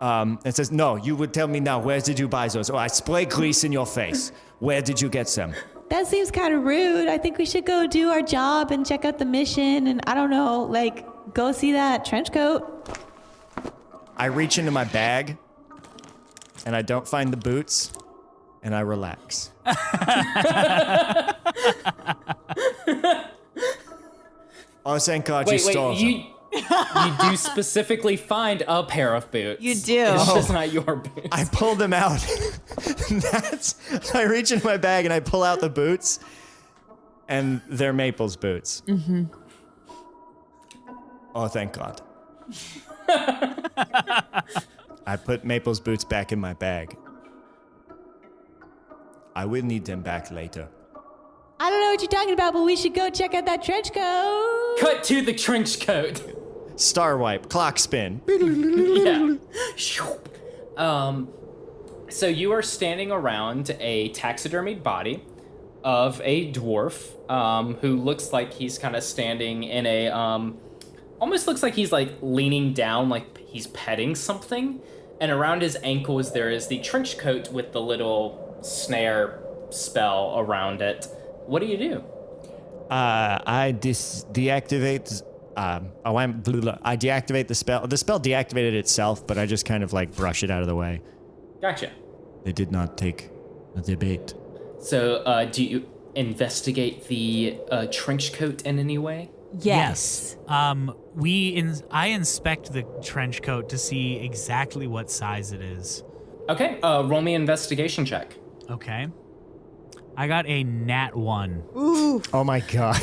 And says, "No, you would tell me now. Where did you buy those? Oh, I spray grease in your face. Where did you get them?" That seems kind of rude. I think we should go do our job and check out the mission and, I don't know, go see that trench coat. I reach into my bag, and I don't find the boots, and I relax. Oh, thank God you stole them. You do specifically find a pair of boots. You do. It's just not your boots. I pull them out. I reach into my bag and I pull out the boots, and they're Maple's boots. Mm-hmm. Oh, thank God. I put Maple's boots back in my bag. I will need them back later. I don't know what you're talking about, but we should go check out that trench coat. Cut to the trench coat. Star wipe, clock spin. Yeah. So you are standing around a taxidermied body of a dwarf who looks like he's kind of standing in a almost looks like he's leaning down, like he's petting something, and around his ankles there is the trench coat with the little snare spell around it. What do you do? I deactivate. I deactivate the spell. The spell deactivated itself, but I just kind of brush it out of the way. Gotcha. They did not take the bait. So, do you investigate the trench coat in any way? Yes. I inspect the trench coat to see exactly what size it is. Okay. Roll me an investigation check. Okay. I got a nat 1. Ooh. Oh my God.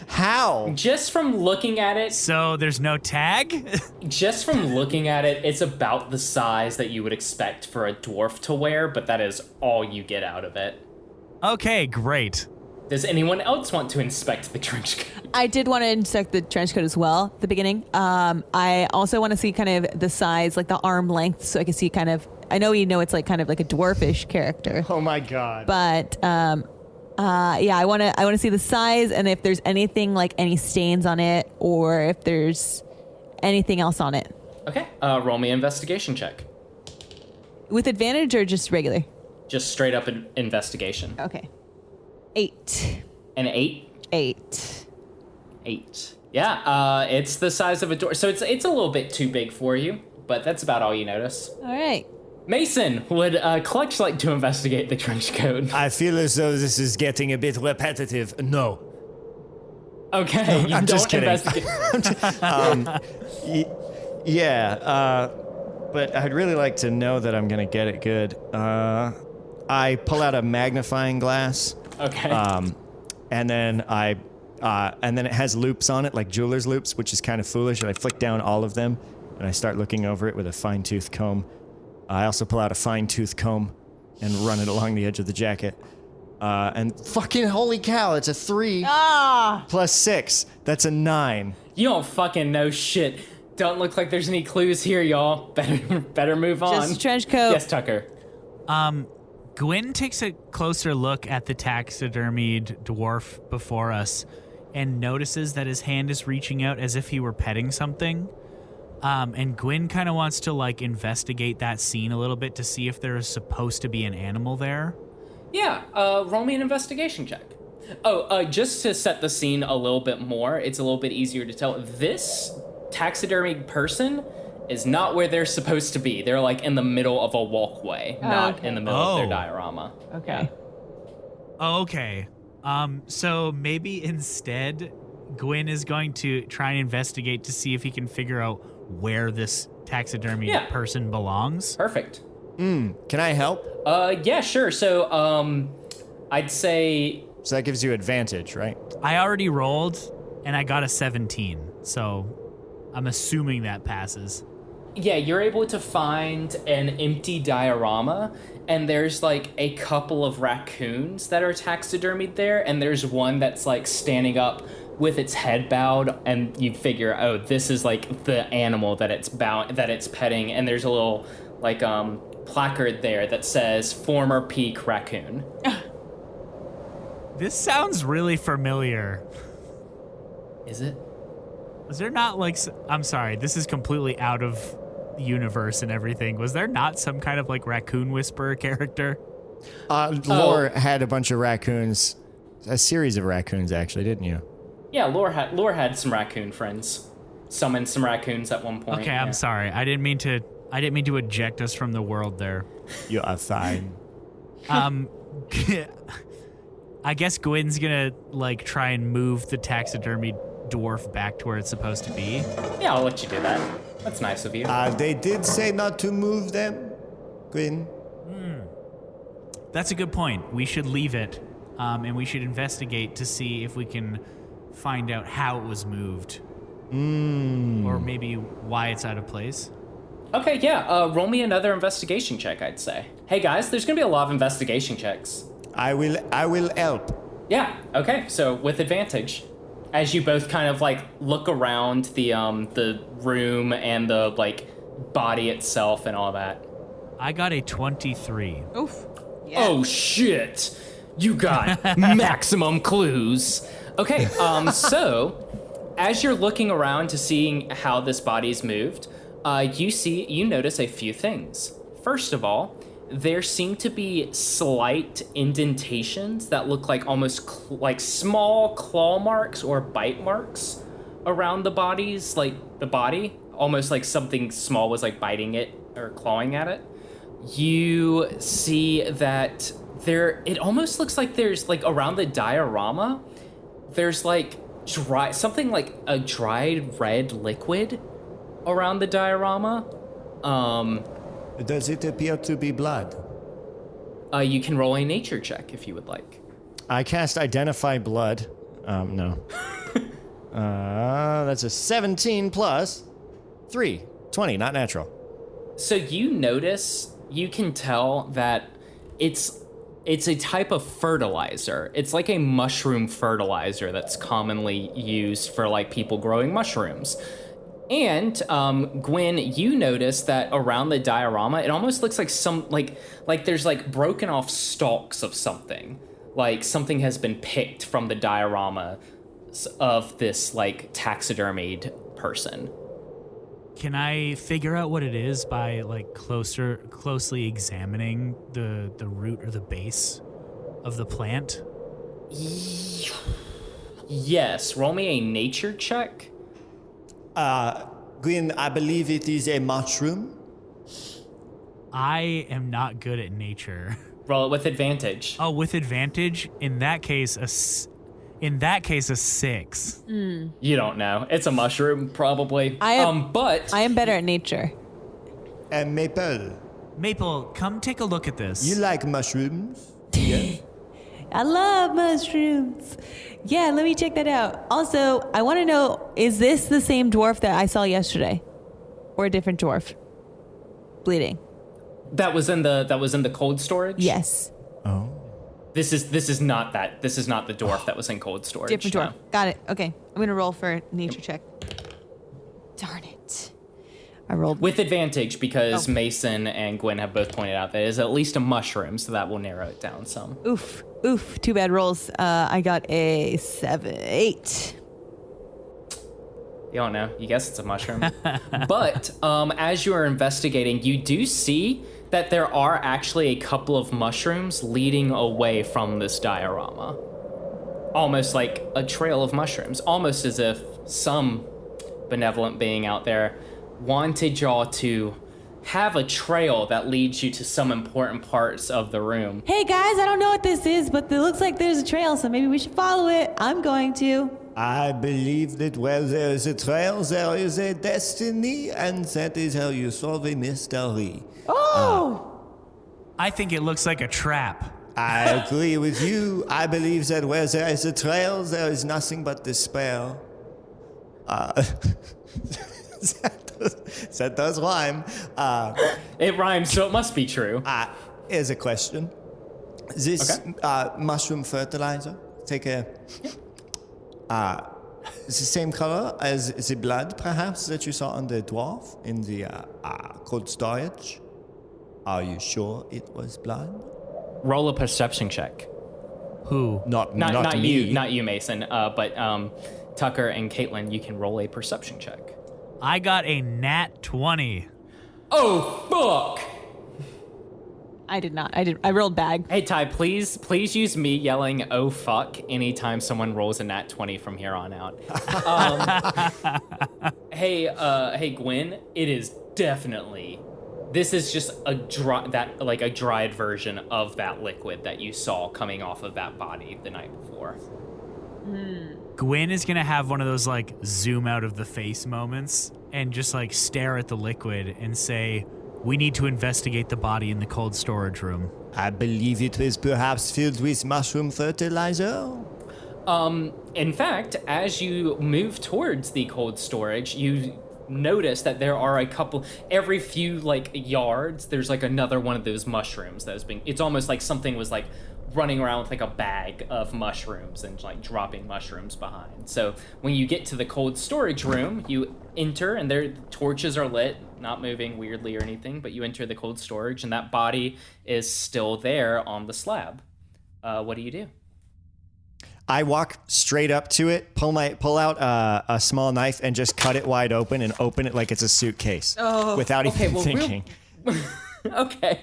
How? Just from looking at it, So there's no tag? Just from looking at it, it's about the size that you would expect for a dwarf to wear, but that is all you get out of it. Okay, great. Does anyone else want to inspect the trench coat? I did want to inspect the trench coat as well at the beginning. I also want to see kind of the size, the arm length, so I can see kind of, I know it's kind of like a dwarfish character. Oh my God. But yeah, I want to see the size and if there's anything any stains on it or if there's anything else on it. Okay, roll me an investigation check. With advantage or just regular? Just straight up investigation. Okay. 8. An 8? 8. 8. Yeah, it's the size of a door. So it's a little bit too big for you, but that's about all you notice. All right. Mason, would Clutch like to investigate the trench coat? I feel as though this is getting a bit repetitive. No. Okay, you I'm don't just kidding. investigate. But I'd really like to know that I'm gonna get it good. I pull out a magnifying glass. Okay. And then it has loops on it, like jeweler's loops, which is kind of foolish. And I flick down all of them, and I start looking over it with a fine-tooth comb. I also pull out a fine-tooth comb and run it along the edge of the jacket. And fucking holy cow, it's a 3 plus 6. That's a 9. You don't fucking know shit. Don't look like there's any clues here, y'all. Better move on. Just trench coat. Yes, Tucker. Gwyn takes a closer look at the taxidermied dwarf before us and notices that his hand is reaching out as if he were petting something. And Gwyn kind of wants to like investigate that scene a little bit to see if there is supposed to be an animal there. Yeah, roll me an investigation check. Oh, just to set the scene a little bit more, it's a little bit easier to tell. This taxidermied person is not where they're supposed to be. They're like in the middle of a walkway, not in the middle of their diorama. Okay. Okay. So maybe instead, Gwyn is going to try and investigate to see if he can figure out where this taxidermy person belongs. Perfect. Can I help? Yeah, sure. So, I'd say... So that gives you advantage, right? I already rolled, and I got a 17, so I'm assuming that passes. Yeah, you're able to find an empty diorama, and there's like a couple of raccoons that are taxidermied there, and there's one that's like standing up with its head bowed, and you figure, oh, this is like the animal that it's petting, and there's a little like placard there that says former peak raccoon. This sounds really familiar. Is it? Was there not like, I'm sorry, this is completely out of the universe and everything. Was there not some kind of like raccoon whisperer character? Lore had a bunch of raccoons, a series of raccoons actually, didn't you? Yeah, Lore had some raccoon friends. Summoned some raccoons at one point. Okay, I'm sorry. I didn't mean to eject us from the world there. You are fine. I guess Gwyn's gonna like try and move the taxidermy dwarf back to where it's supposed to be. Yeah, I'll let you do that. That's nice of you. They did say not to move them, Gwyn. That's a good point. We should leave it, and we should investigate to see if we can find out how it was moved. Or maybe why it's out of place. Okay, yeah, roll me another investigation check, I'd say. Hey guys, there's gonna be a lot of investigation checks. I will help. Yeah, okay, so with advantage. As you both kind of like look around the room and the like body itself and all that. I got a 23. Oof. Yeah. Oh shit! You got maximum clues. Okay, so as you're looking around to seeing how this body's moved, you notice a few things. First of all, there seem to be slight indentations that look like almost like small claw marks or bite marks around the body, almost like something small was like biting it or clawing at it. You see that it almost looks like there's like around the diorama, there's like something like a dried red liquid around the diorama. Does it appear to be blood? You can roll a nature check if you would like. I cast Identify Blood. No. That's a 17 plus 3. 20, not natural. So you can tell that it's a type of fertilizer. It's like a mushroom fertilizer that's commonly used for like people growing mushrooms. And Gwyn, you notice that around the diorama, it almost looks like like there's like broken off stalks of something. Like something has been picked from the diorama of this like taxidermied person. Can I figure out what it is by like closely examining the root or the base of the plant? Yes, roll me a nature check. Gwyn, I believe it is a mushroom. I am not good at nature. Roll it with advantage. Oh, with advantage? In that case, a 6. You don't know. It's a mushroom, probably. But I am better at nature. And Maple, come take a look at this. You like mushrooms? Yeah. I love mushrooms. Yeah, let me check that out. Also, I want to know, is this the same dwarf that I saw yesterday? Or a different dwarf? Bleeding. that was in the cold storage? Yes. Oh. This is not that. This is not the dwarf that was in cold storage. Different door. no. Got it. Okay. I'm going to roll for nature check. Darn it. I rolled. With advantage because Oh. Mason and Gwen have both pointed out that it is at least a mushroom, so that will narrow it down some. Oof. 2 bad rolls. I got a 8. You don't know. You guess it's a mushroom. But as you are investigating, you do see that there are actually a couple of mushrooms leading away from this diorama. Almost like a trail of mushrooms. Almost as if some benevolent being out there wanted y'all to have a trail that leads you to some important parts of the room. Hey guys, I don't know what this is, but it looks like there's a trail, so maybe we should follow it. I'm going to. I believe that where there is a trail, there is a destiny, and that is how you solve a mystery. Oh! I think it looks like a trap. I agree with you. I believe that where there is a trail, there is nothing but despair. That does rhyme. It rhymes, so it must be true. Here's a question. This Okay. mushroom fertilizer, take a... it's the same color as the blood, perhaps, that you saw on the dwarf in the cold storage. Are you sure it was blood? Roll a perception check. Who? Not Not me. you, not you, Mason. But Tucker and Caitlin, you can roll a perception check. I got a nat 20. Oh fuck! I did not. I rolled bag. Hey Ty, please use me yelling "oh fuck" anytime someone rolls a nat 20 from here on out. Hey Gwen, it is definitely. This is just a dried version of that liquid that you saw coming off of that body the night before. Gwen is going to have one of those like zoom out of the face moments and just like stare at the liquid and say, "We need to investigate the body in the cold storage room." I believe it was perhaps filled with mushroom fertilizer. In fact, as you move towards the cold storage, you notice that there are a couple, every few like yards, there's like another one of those mushrooms that has been, it's almost like something was like running around with like a bag of mushrooms and like dropping mushrooms behind. So when you get to the cold storage room, you enter and their torches are lit, not moving weirdly or anything, but you enter the cold storage and that body is still there on the slab. What do you do? I walk straight up to it, pull out a small knife, and just cut it wide open and open it like it's a suitcase without even thinking. Okay.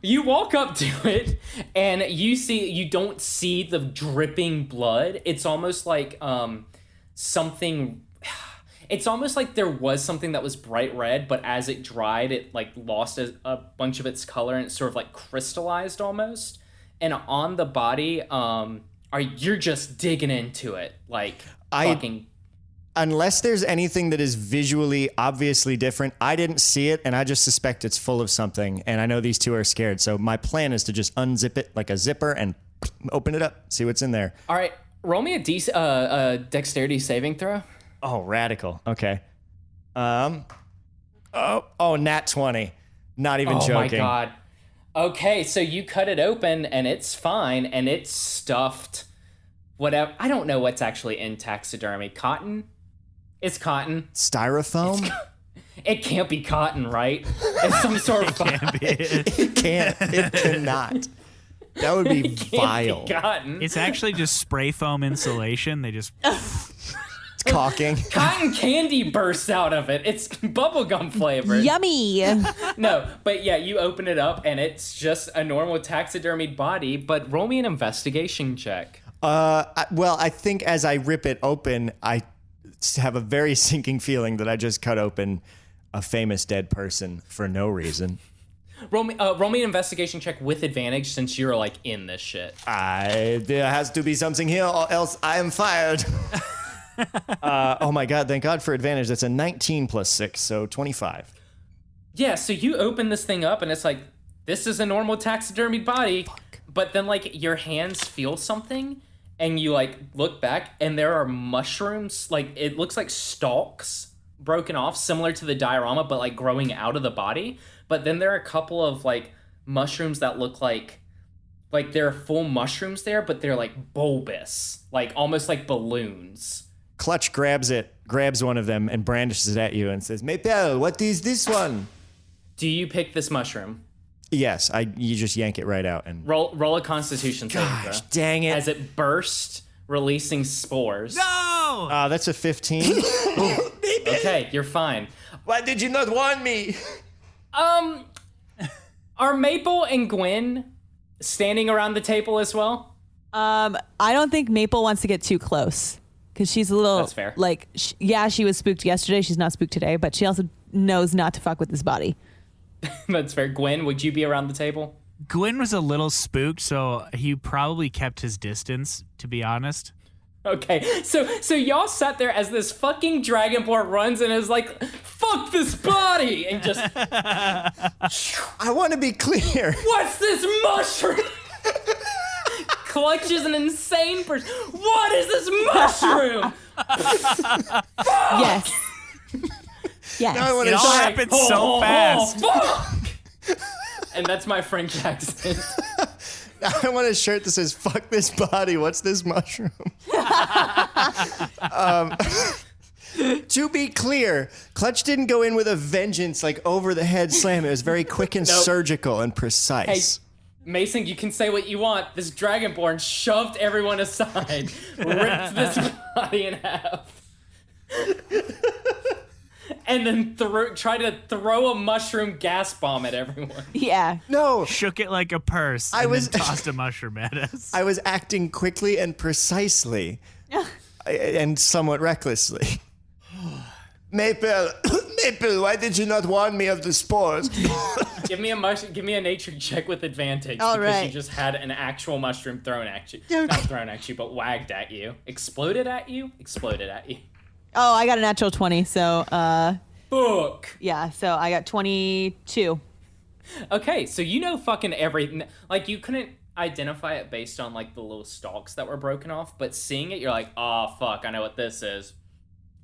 You walk up to it and you don't see the dripping blood. It's almost like something. It's almost like there was something that was bright red, but as it dried, it like lost a bunch of its color and it sort of like crystallized almost. And on the body, you're just digging into it like fucking. Unless there's anything that is visually obviously different, I didn't see it, and I just suspect it's full of something, and I know these two are scared, so my plan is to just unzip it like a zipper and open it up, see what's in there. All right, roll me a dexterity saving throw. Oh, radical. Okay. Nat 20. Not even joking. Oh my god. Okay, so you cut it open, and it's fine, and it's stuffed. Whatever. I don't know what's actually in taxidermy. Cotton? It's cotton. Styrofoam? It can't be cotton, right? It's some sort of... It can't. It cannot. That would be vile. Be cotton. It's actually just spray foam insulation. They just... It's caulking. Cotton candy bursts out of it. It's bubblegum flavored. Yummy. No, but yeah, you open it up, and it's just a normal taxidermied body, but roll me an investigation check. I think as I rip it open, I have a very sinking feeling that I just cut open a famous dead person for no reason. Roll me an investigation check with advantage since you're like in this shit. There has to be something here or else I am fired. Oh my god, thank god for advantage. That's a 19 plus 6, so 25. Yeah, so you open this thing up and it's like, this is a normal taxidermied body. Fuck. But then like your hands feel something and you like look back and there are mushrooms, like it looks like stalks broken off, similar to the diorama, but like growing out of the body. But then there are a couple of like mushrooms that look like Like there are full mushrooms there, but they're like bulbous, like almost like balloons. Clutch grabs one of them and brandishes it at you and says, Maple, what is this one? Do you pick this mushroom? Yes, you just yank it right out and roll a Constitution saving throw. Gosh, dang it. As it bursts, releasing spores. No! That's a 15. Okay, you're fine. Why did you not warn me? Are Maple and Gwen standing around the table as well? I don't think Maple wants to get too close because she's a little. That's fair. Like, she was spooked yesterday. She's not spooked today, but she also knows not to fuck with this body. That's fair. Gwen, would you be around the table? Gwen was a little spooked, so he probably kept his distance, to be honest. Okay, so y'all sat there as this fucking dragonborn runs and is like, fuck this body! And just, I want to be clear. what's this mushroom? Clutch is an insane person. What is this mushroom? Yes. Yes. Now I want It to all happened so fast. Fuck! And that's my French accent. I want a shirt that says "Fuck this body." What's this mushroom? To be clear, Clutch didn't go in with a vengeance, like over the head slam. It was very quick and Nope. surgical and Hey, precise. Mason, you can say what you want. This dragonborn shoved everyone aside, ripped this body in half, and then tried to throw a mushroom gas bomb at everyone. Yeah. No, Shook it like a purse and then tossed a mushroom at us. I was acting quickly and precisely, and somewhat recklessly. Maple, Maple, why did you not warn me of the spores? Give me a nature check with advantage All because right. you just had an actual mushroom thrown at you. Not thrown at you, but wagged at you. Exploded at you? Exploded at you. Oh, I got a natural 20. So, Book. yeah. So I got 22. Okay, so you know fucking everything. Like, you couldn't identify it based on, like, the little stalks that were broken off, but seeing it, you're like, oh, fuck, I know what this is.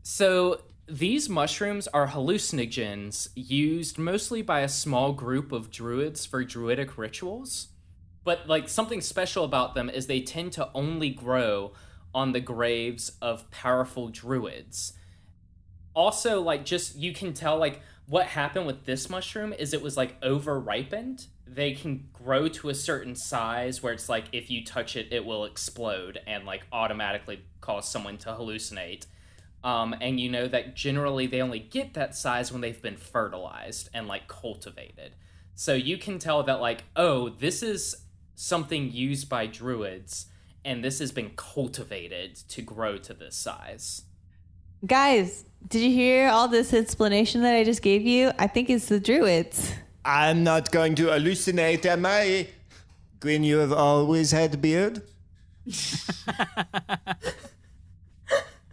So, these mushrooms are hallucinogens used mostly by a small group of druids for druidic rituals. But, like, something special about them is they tend to only grow on the graves of powerful druids. Also, like, just, you can tell, like, what happened with this mushroom is it was, like, over-ripened. They can grow to a certain size where it's, like, if you touch it, it will explode and, like, automatically cause someone to hallucinate. And you know that generally they only get that size when they've been fertilized and, like, cultivated. So you can tell that, like, oh, this is something used by druids, and this has been cultivated to grow to this size. Guys, did you hear all this explanation that I just gave you? I think it's the druids. I'm not going to hallucinate, am I? Gwen, you have always had a beard?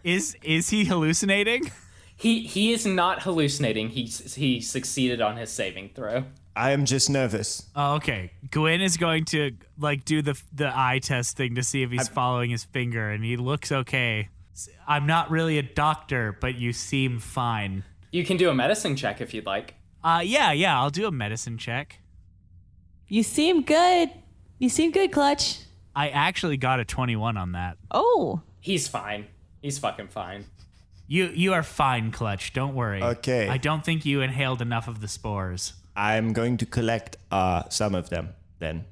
Is he hallucinating? He is not hallucinating. He succeeded on his saving throw. I am just nervous. Oh, okay. Gwen is going to like do the eye test thing to see if he's following his finger, and he looks okay. I'm not really a doctor, but you seem fine. You can do a medicine check if you'd like. Yeah, I'll do a medicine check. You seem good. You seem good, Clutch. I actually got a 21 on that. Oh. He's fine. He's fucking fine. You are fine, Clutch. Don't worry. Okay. I don't think you inhaled enough of the spores. I'm going to collect some of them then.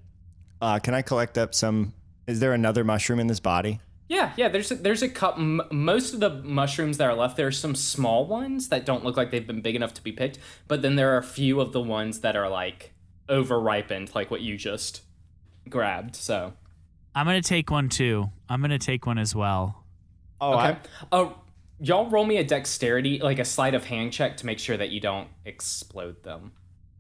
Can I collect up some? Is there another mushroom in this body? Yeah. There's a couple. Most of the mushrooms that are left, there are some small ones that don't look like they've been big enough to be picked. But then there are a few of the ones that are like over-ripened, like what you just grabbed. So I'm gonna take one too. I'm gonna take one as well. Oh, okay. Y'all roll me a dexterity, like a sleight of hand check to make sure that you don't explode them.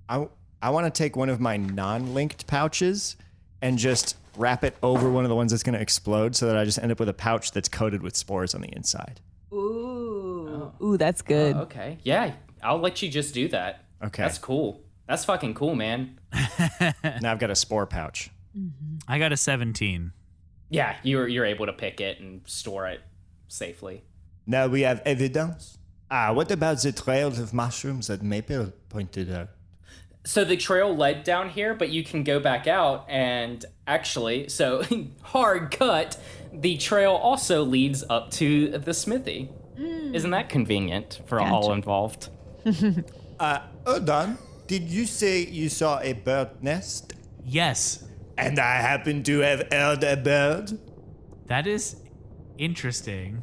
I want to take one of my non-linked pouches and just wrap it over one of the ones that's going to explode so that I just end up with a pouch that's coated with spores on the inside. Ooh. Ooh, that's good. Okay. Yeah, I'll let you just do that. Okay. That's cool. That's fucking cool, man. Now I've got a spore pouch. I got a 17. Yeah, you're able to pick it and store it safely. Now we have evidence. What about the trails of mushrooms that Maple pointed out? So the trail led down here, but you can go back out and actually, so hard cut, the trail also leads up to the smithy. Isn't that convenient for all involved? Hold on. Did you say you saw a bird nest? Yes. And I happen to have heard a bird? That is interesting.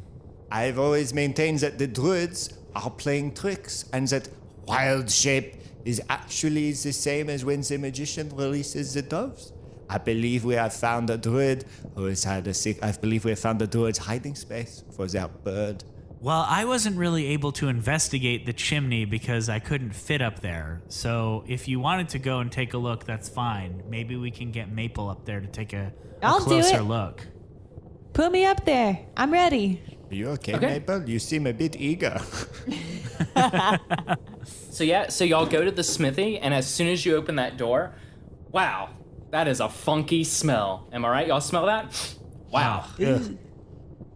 I've always maintained that the druids are playing tricks and that wild shape is actually the same as when the magician releases the doves. I believe we have found a druid who has had I believe we have found a druid's hiding space for that bird. Well, I wasn't really able to investigate the chimney because I couldn't fit up there. So if you wanted to go and take a look, that's fine. Maybe we can get Maple up there to take a I'll do closer it. look. Put me up there. I'm ready. Are you okay, Okay. Maple? You seem a bit eager. So yeah, so y'all go to the smithy, and as soon as you open that door, wow, that is a funky smell. Am I right? Y'all smell that? Wow.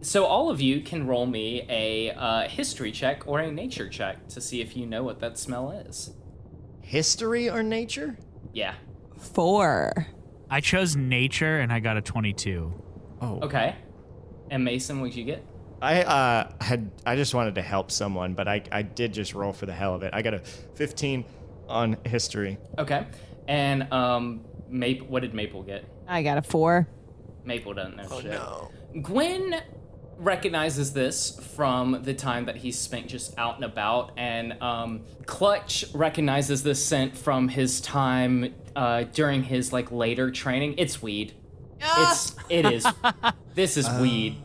So all of you can roll me a history check or a nature check to see if you know what that smell is. History or nature? Yeah. 4. I chose nature and I got a 22. Oh. Okay. And Mason, what'd you get? I just wanted to help someone, but I did just roll for the hell of it. I got a 15 on history. Okay. And Maple, what did Maple get? I got a 4. Maple doesn't know shit. No. Gwen recognizes this from the time that he's spent just out and about, and Clutch recognizes this scent from his time during his like later training. It's weed. It is. This is weed.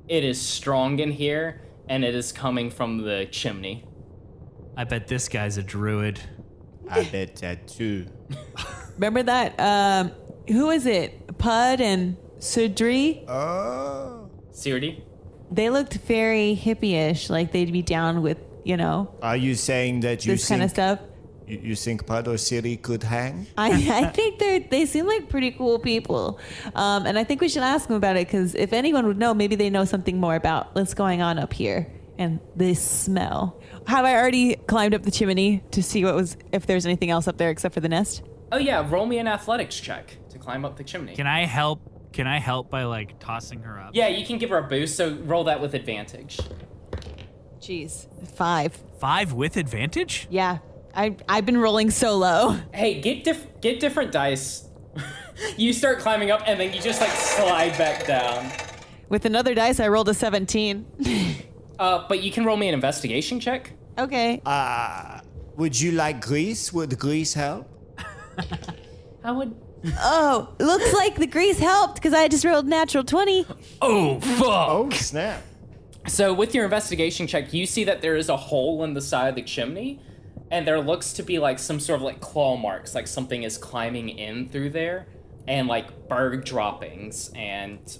It is strong in here, and it is coming from the chimney. I bet this guy's a druid. I bet that too. Remember that? Who is it? Pud and Sudri? Oh. Sirdi? They looked very hippie-ish, like they'd be down with, Are you saying that you this kind of stuff. You think Pud or Siri could hang? I think they seem like pretty cool people. And I think we should ask them about it, because if anyone would know, maybe they know something more about what's going on up here and this smell. Have I already climbed up the chimney to see if there's anything else up there except for the nest? Oh yeah, roll me an athletics check to climb up the chimney. Can I help by like tossing her up? Yeah, you can give her a boost, so roll that with advantage. Jeez. 5. 5 with advantage? Yeah. I've been rolling so low. Hey, get different dice. You start climbing up, and then you just like slide back down. With another dice, I rolled a 17. But you can roll me an investigation check. Okay. Would you like grease? Would grease help? I would. Oh, looks like the grease helped because I just rolled natural 20. Oh fuck! Oh, snap. So with your investigation check, you see that there is a hole in the side of the chimney, and there looks to be like some sort of like claw marks, like something is climbing in through there, and like bird droppings and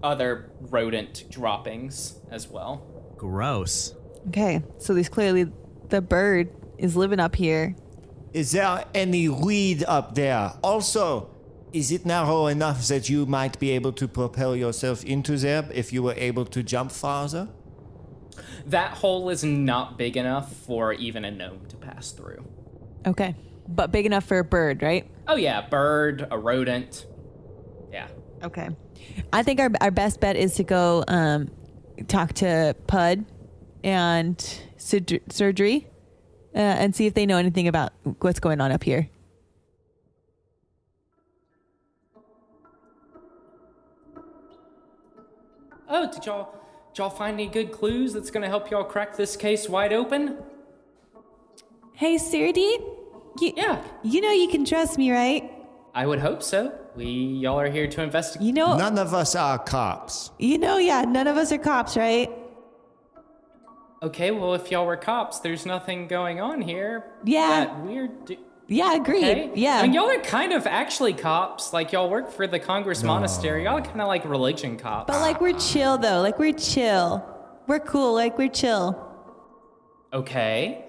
other rodent droppings as well. Gross. Okay, so there's clearly the bird is living up here. Is there any weed up there? Also, is it narrow enough that you might be able to propel yourself into there if you were able to jump farther? That hole is not big enough for even a gnome to pass through. Okay, but big enough for a bird, right? Oh yeah, bird, a rodent. Yeah. Okay. I think our best bet is to go talk to Pud and Surgery and see if they know anything about what's going on up here. Oh, did y'all find any good clues that's gonna help y'all crack this case wide open? Hey, Sirdi? Yeah. You know you can trust me, right? I would hope so. Y'all are here to investigate. You know, None of us are cops. none of us are cops, right? Okay, well, if y'all were cops, there's nothing going on here. Yeah. That weird. Yeah, agreed. Okay. Yeah. I mean, y'all are kind of actually cops. Like, y'all work for the Congress Monastery. Y'all are kind of like religion cops. But like we're chill though. Like we're chill. We're cool. Like we're chill. Okay.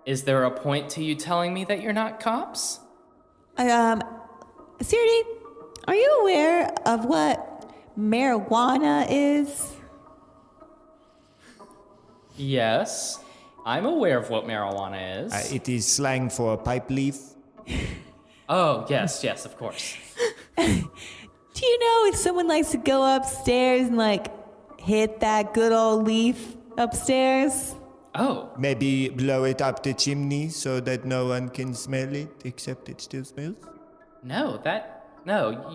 Is there a point to you telling me that you're not cops? Sirdi, are you aware of what marijuana is? Yes. I'm aware of what marijuana is. It is slang for a pipe leaf. Oh, yes, of course. Do you know if someone likes to go upstairs and like hit that good old leaf upstairs? Oh. Maybe blow it up the chimney so that no one can smell it except it still smells? No,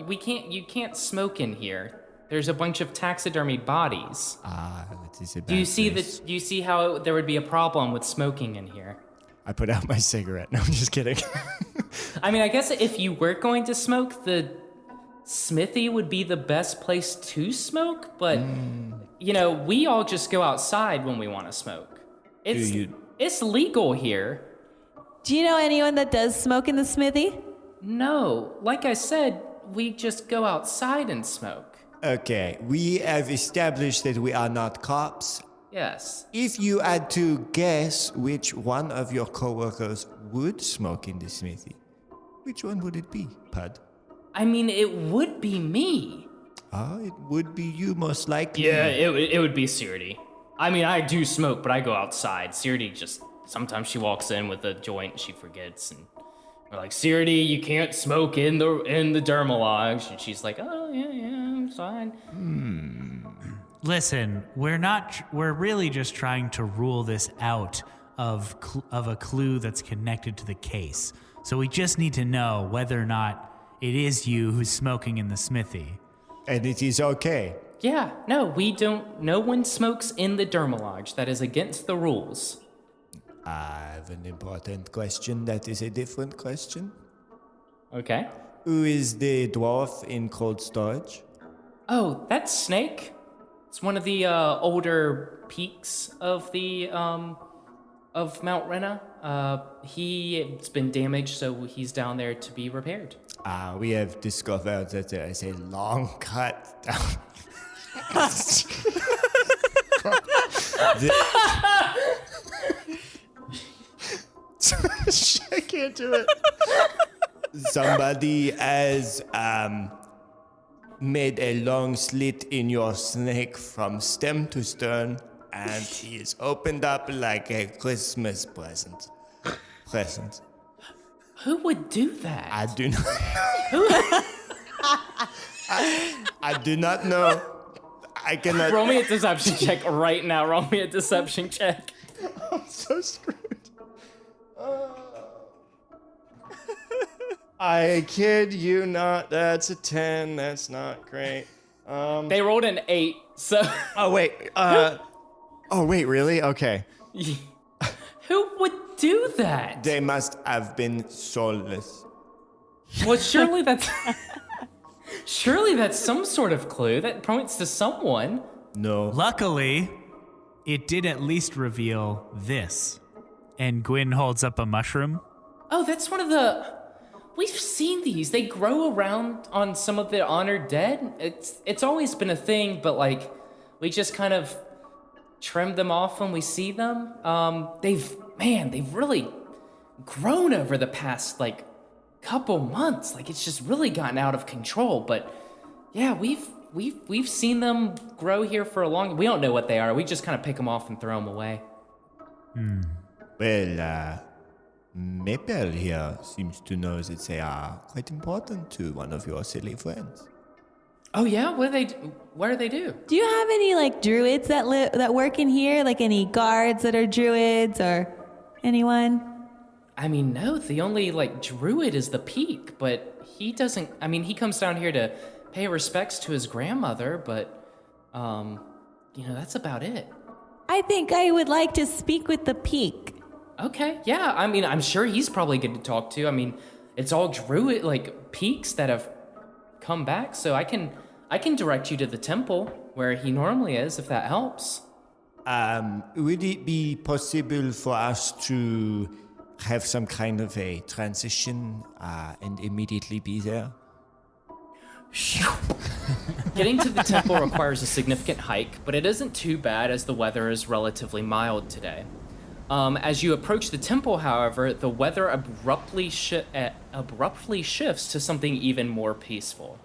you can't smoke in here. There's a bunch of taxidermied bodies. That is a bad Do you place. see how there would be a problem with smoking in here? I put out my cigarette. No, I'm just kidding. I mean, I guess if you were going to smoke, the smithy would be the best place to smoke, but we all just go outside when we want to smoke. It's legal here. Do you know anyone that does smoke in the smithy? No, like I said, we just go outside and smoke. Okay, we have established that we are not cops. Yes. If you had to guess which one of your coworkers would smoke in the smithy, which one would it be, Pud? I mean, it would be me. It would be you most likely. Yeah, it would be Sirty. I mean, I do smoke, but I go outside. Sirty sometimes she walks in with a joint and she forgets, and we're like, Sirty, you can't smoke in the Derma Lodge, and she's like, oh yeah, it's fine. Listen, we're really just trying to rule this out of a clue that's connected to the case. So we just need to know whether or not it is you who's smoking in the smithy. And it is okay. Yeah, no one smokes in the Derma Lodge. That is against the rules. I have an important question that is a different question. Okay. Who is the dwarf in cold storage? Oh, that's Snake. It's one of the older peaks of the of Mount Rena. It's been damaged, so he's down there to be repaired. We have discovered that there is a long cut down. I can't do it. Somebody has made a long slit in your snake from stem to stern, and he is opened up like a Christmas present. Who would do that? I do not know. I do not know. I cannot. Roll me a deception check right now. Roll me a deception check. I'm so screwed. I kid you not. That's a 10. That's not great. They rolled an 8, so. Oh wait. Really? Okay. Who would do that? They must have been soulless. Well, surely that's some sort of clue that points to someone. No. Luckily, it did at least reveal this. And Gwyn holds up a mushroom. Oh, that's one of the. We've seen these. They grow around on some of the honored dead. It's always been a thing, but like we just kind of trim them off when we see them. They've really grown over the past like couple months. Like it's just really gotten out of control. But yeah, we've seen them grow here for a long. We don't know what they are. We just kind of pick them off and throw them away. Well, Maple here seems to know that they are quite important to one of your silly friends. Oh yeah, what do they do? Do you have any like druids that work in here? Like any guards that are druids or anyone? I mean, no, the only like druid is the peak, but he doesn't. I mean, he comes down here to pay respects to his grandmother, but that's about it. I think I would like to speak with the peak. Okay, yeah. I mean, I'm sure he's probably good to talk to. I mean, it's all druid like peaks that have come back, so I can direct you to the temple where he normally is, if that helps. Would it be possible for us to have some kind of a transition and immediately be there? Getting to the temple requires a significant hike, but it isn't too bad as the weather is relatively mild today. As you approach the temple, however, the weather abruptly shifts to something even more peaceful.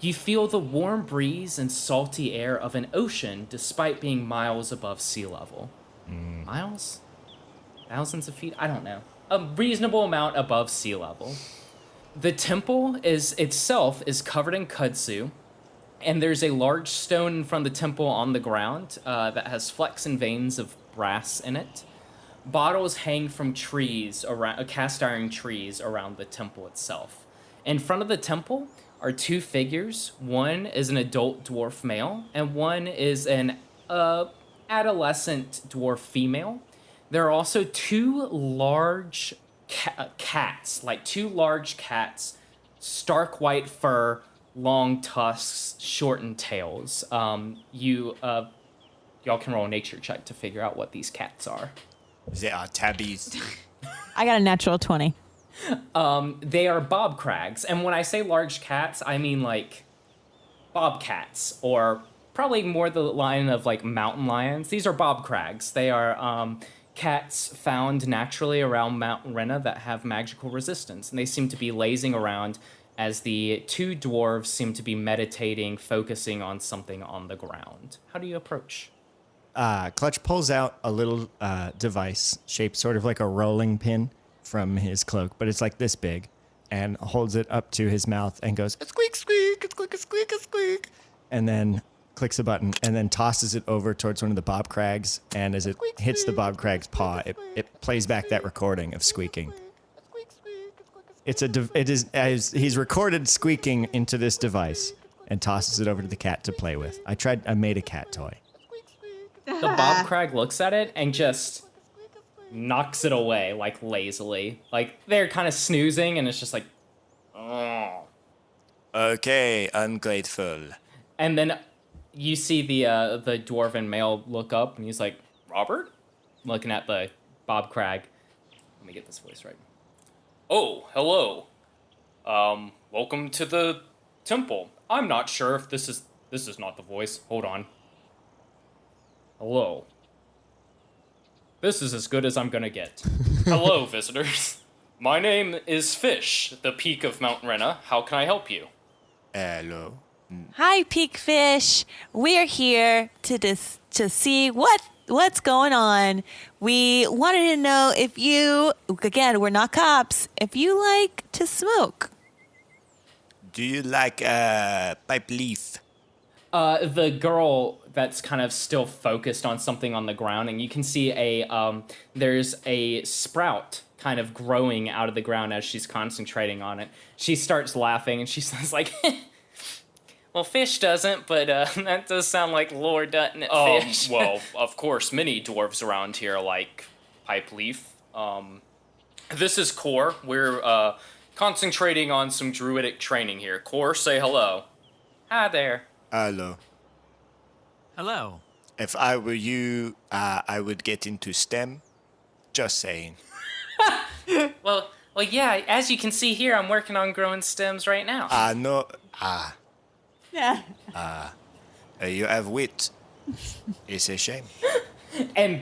You feel the warm breeze and salty air of an ocean despite being miles above sea level. miles? Thousands of feet? I don't know. A reasonable amount above sea level. The temple itself is covered in kudzu, and there's a large stone in front of the temple on the ground that has flecks and veins of brass in it. Bottles hang from trees, around cast iron trees around the temple itself. In front of the temple are two figures. One is an adult dwarf male, and one is an adolescent dwarf female. There are also two large cats, like two large cats, stark white fur, long tusks, shortened tails. Y'all can roll a nature check to figure out what these cats are. They are tabbies. I got a natural 20. They are bobcrags, and when I say large cats, I mean like bobcats, or probably more the line of like mountain lions. These are bobcrags. They are cats found naturally around Mount Rena that have magical resistance, and they seem to be lazing around as the two dwarves seem to be meditating, focusing on something on the ground. How do you approach? Clutch pulls out a little device shaped sort of like a rolling pin from his cloak, but it's like this big, and holds it up to his mouth and goes, squeak, squeak, squeak, squeak, squeak, and then clicks a button and then tosses it over towards one of the bobcrags, and as it hits the bobcrag's paw, it plays back that recording of squeaking. It is as he's recorded squeaking into this device and tosses it over to the cat to play with. I made a cat toy. The bobcrag looks at it and just knocks it away, like lazily. Like they're kind of snoozing, and it's just like, oh. Okay, ungrateful. And then you see the dwarven male look up, and he's like, Robert? Looking at the bobcrag. Let me get this voice right. Oh, hello. Welcome to the temple. I'm not sure if this is not the voice. Hold on. Hello. This is as good as I'm gonna get. Hello, visitors. My name is Fish, the peak of Mount Rena. How can I help you? Hello. Hi, Peakfish. We're here to see what's going on. We wanted to know if you, again, we're not cops, if you like to smoke. Do you like pipe leaf? The girl that's kind of still focused on something on the ground, and you can see there's a sprout kind of growing out of the ground as she's concentrating on it. She starts laughing, and she says like, well, Fish doesn't, but that does sound like lore, doesn't it, Fish? Well, of course, many dwarves around here like pipe leaf. This is Core. We're concentrating on some druidic training here. Core, say hello. Hi there. Hello. Hello. If I were you, I would get into STEM. Just saying. Well, yeah, as you can see here, I'm working on growing stems right now. No. Yeah. You have wit. It's a shame. And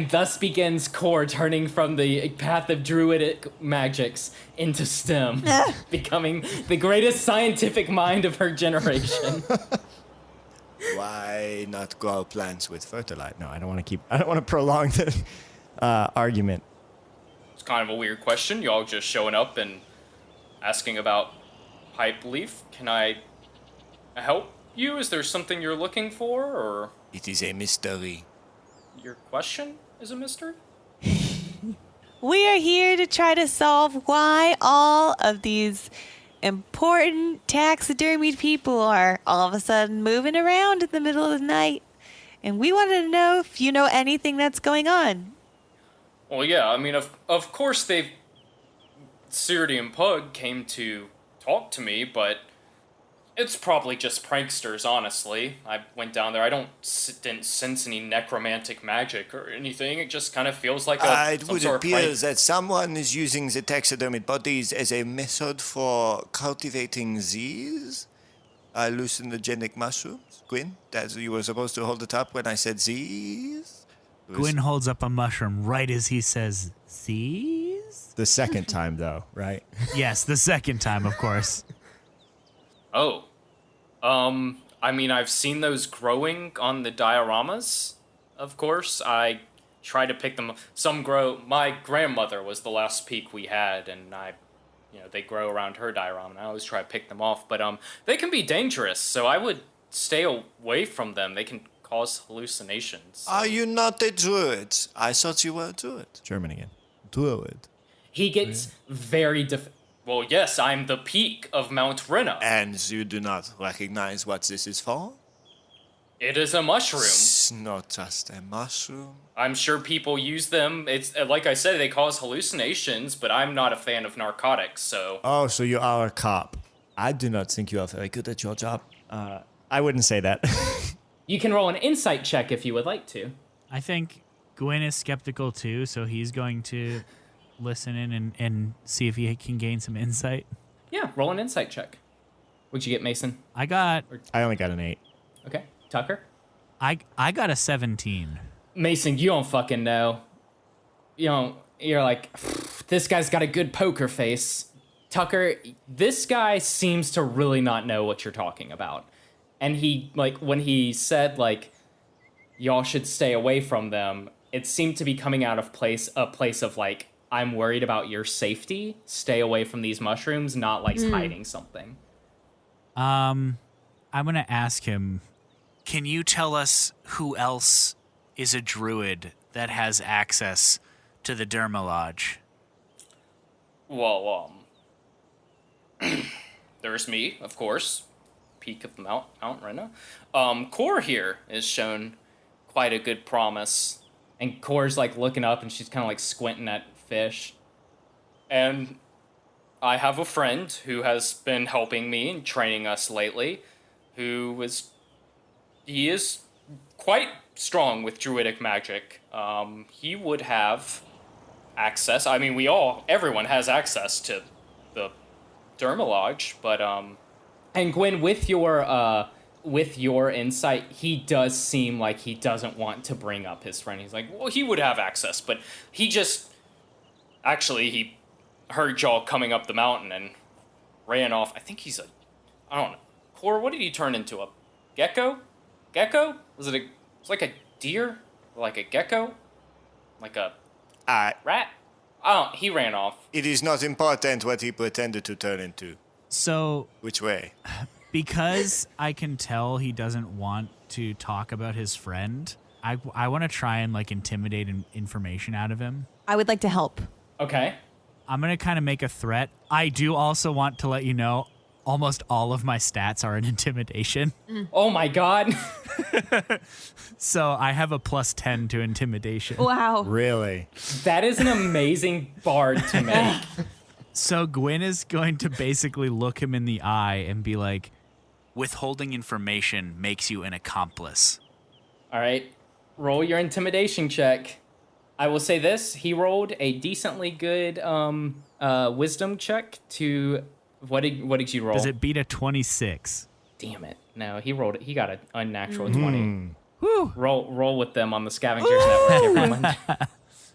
thus begins Core turning from the path of druidic magics into STEM, becoming the greatest scientific mind of her generation. Why not grow plants with fertilizer? No, I don't want to prolong the argument. It's kind of a weird question. Y'all just showing up and asking about pipe leaf. Can I help you? Is there something you're looking for, or? It is a mystery. Your question is a mystery? We are here to try to solve why all of these important taxidermied people are all of a sudden moving around in the middle of the night. And we wanted to know if you know anything that's going on. Well, yeah, I mean, of course Sirdi and Pug came to talk to me, but it's probably just pranksters, honestly. I went down there. Didn't sense any necromantic magic or anything. It just kind of feels like it would appear that someone is using the taxidermied bodies as a method for cultivating these hallucinogenic mushrooms. Gwyn, that you were supposed to hold it up when I said these. Gwyn holds up a mushroom right as he says, "These?" The second time, though, right? Yes, the second time, of course. Oh. I mean, I've seen those growing on the dioramas, of course. I try to pick them. Some grow. My grandmother was the last peak we had, and they grow around her diorama, and I always try to pick them off. But they can be dangerous, so I would stay away from them. They can cause hallucinations. Are you not a druid? I thought you were a druid. German again. Druid. He gets very Well, yes, I'm the peak of Mount Rena. And you do not recognize what this is for? It is a mushroom. It's not just a mushroom. I'm sure people use them. It's like I said, they cause hallucinations, but I'm not a fan of narcotics, so... Oh, so you are a cop. I do not think you are very good at your job. I wouldn't say that. You can roll an insight check if you would like to. I think Gwyn is skeptical too, so he's going to listen in and see if he can gain some insight. Yeah, roll an insight check. What'd you get, Mason? I only got an 8. Okay. Tucker? I got a 17. Mason, you don't fucking know. You're like, this guy's got a good poker face. Tucker, this guy seems to really not know what you're talking about. And he, when he said, y'all should stay away from them, it seemed to be coming out of a place of, I'm worried about your safety. Stay away from these mushrooms, not, hiding something. I'm going to ask him, can you tell us who else is a druid that has access to the Derma Lodge? Well, there's me, of course. Peak of Mount Rena. Core here is shown quite a good promise. And Core's looking up and she's kind of squinting at fish. And I have a friend who has been helping me and training us lately, he is quite strong with druidic magic. He would have access. I mean, everyone has access to the Derma Lodge, but and Gwyn, with your insight, he does seem like he doesn't want to bring up his friend. He's like, well, he would have access, but he heard y'all coming up the mountain and ran off. I think I don't know. Core, what did he turn into? A gecko? Gecko? Was it like a deer? Like a gecko? Like a rat? He ran off. It is not important what he pretended to turn into. So... Which way? Because I can tell he doesn't want to talk about his friend, I want to try and intimidate information out of him. I would like to help. Okay. I'm going to kind of make a threat. I do also want to let you know almost all of my stats are in intimidation. Oh my god. So I have a +10 to intimidation. Wow. Really? That is an amazing bard to make. So Gwyn is going to basically look him in the eye and be like, withholding information makes you an accomplice. All right. Roll your intimidation check. I will say this. He rolled a decently good wisdom check to... What did you roll? Does it beat a 26? Damn it. No, he got an unnatural 20. Woo. Roll with them on the Scavengers Network, everyone.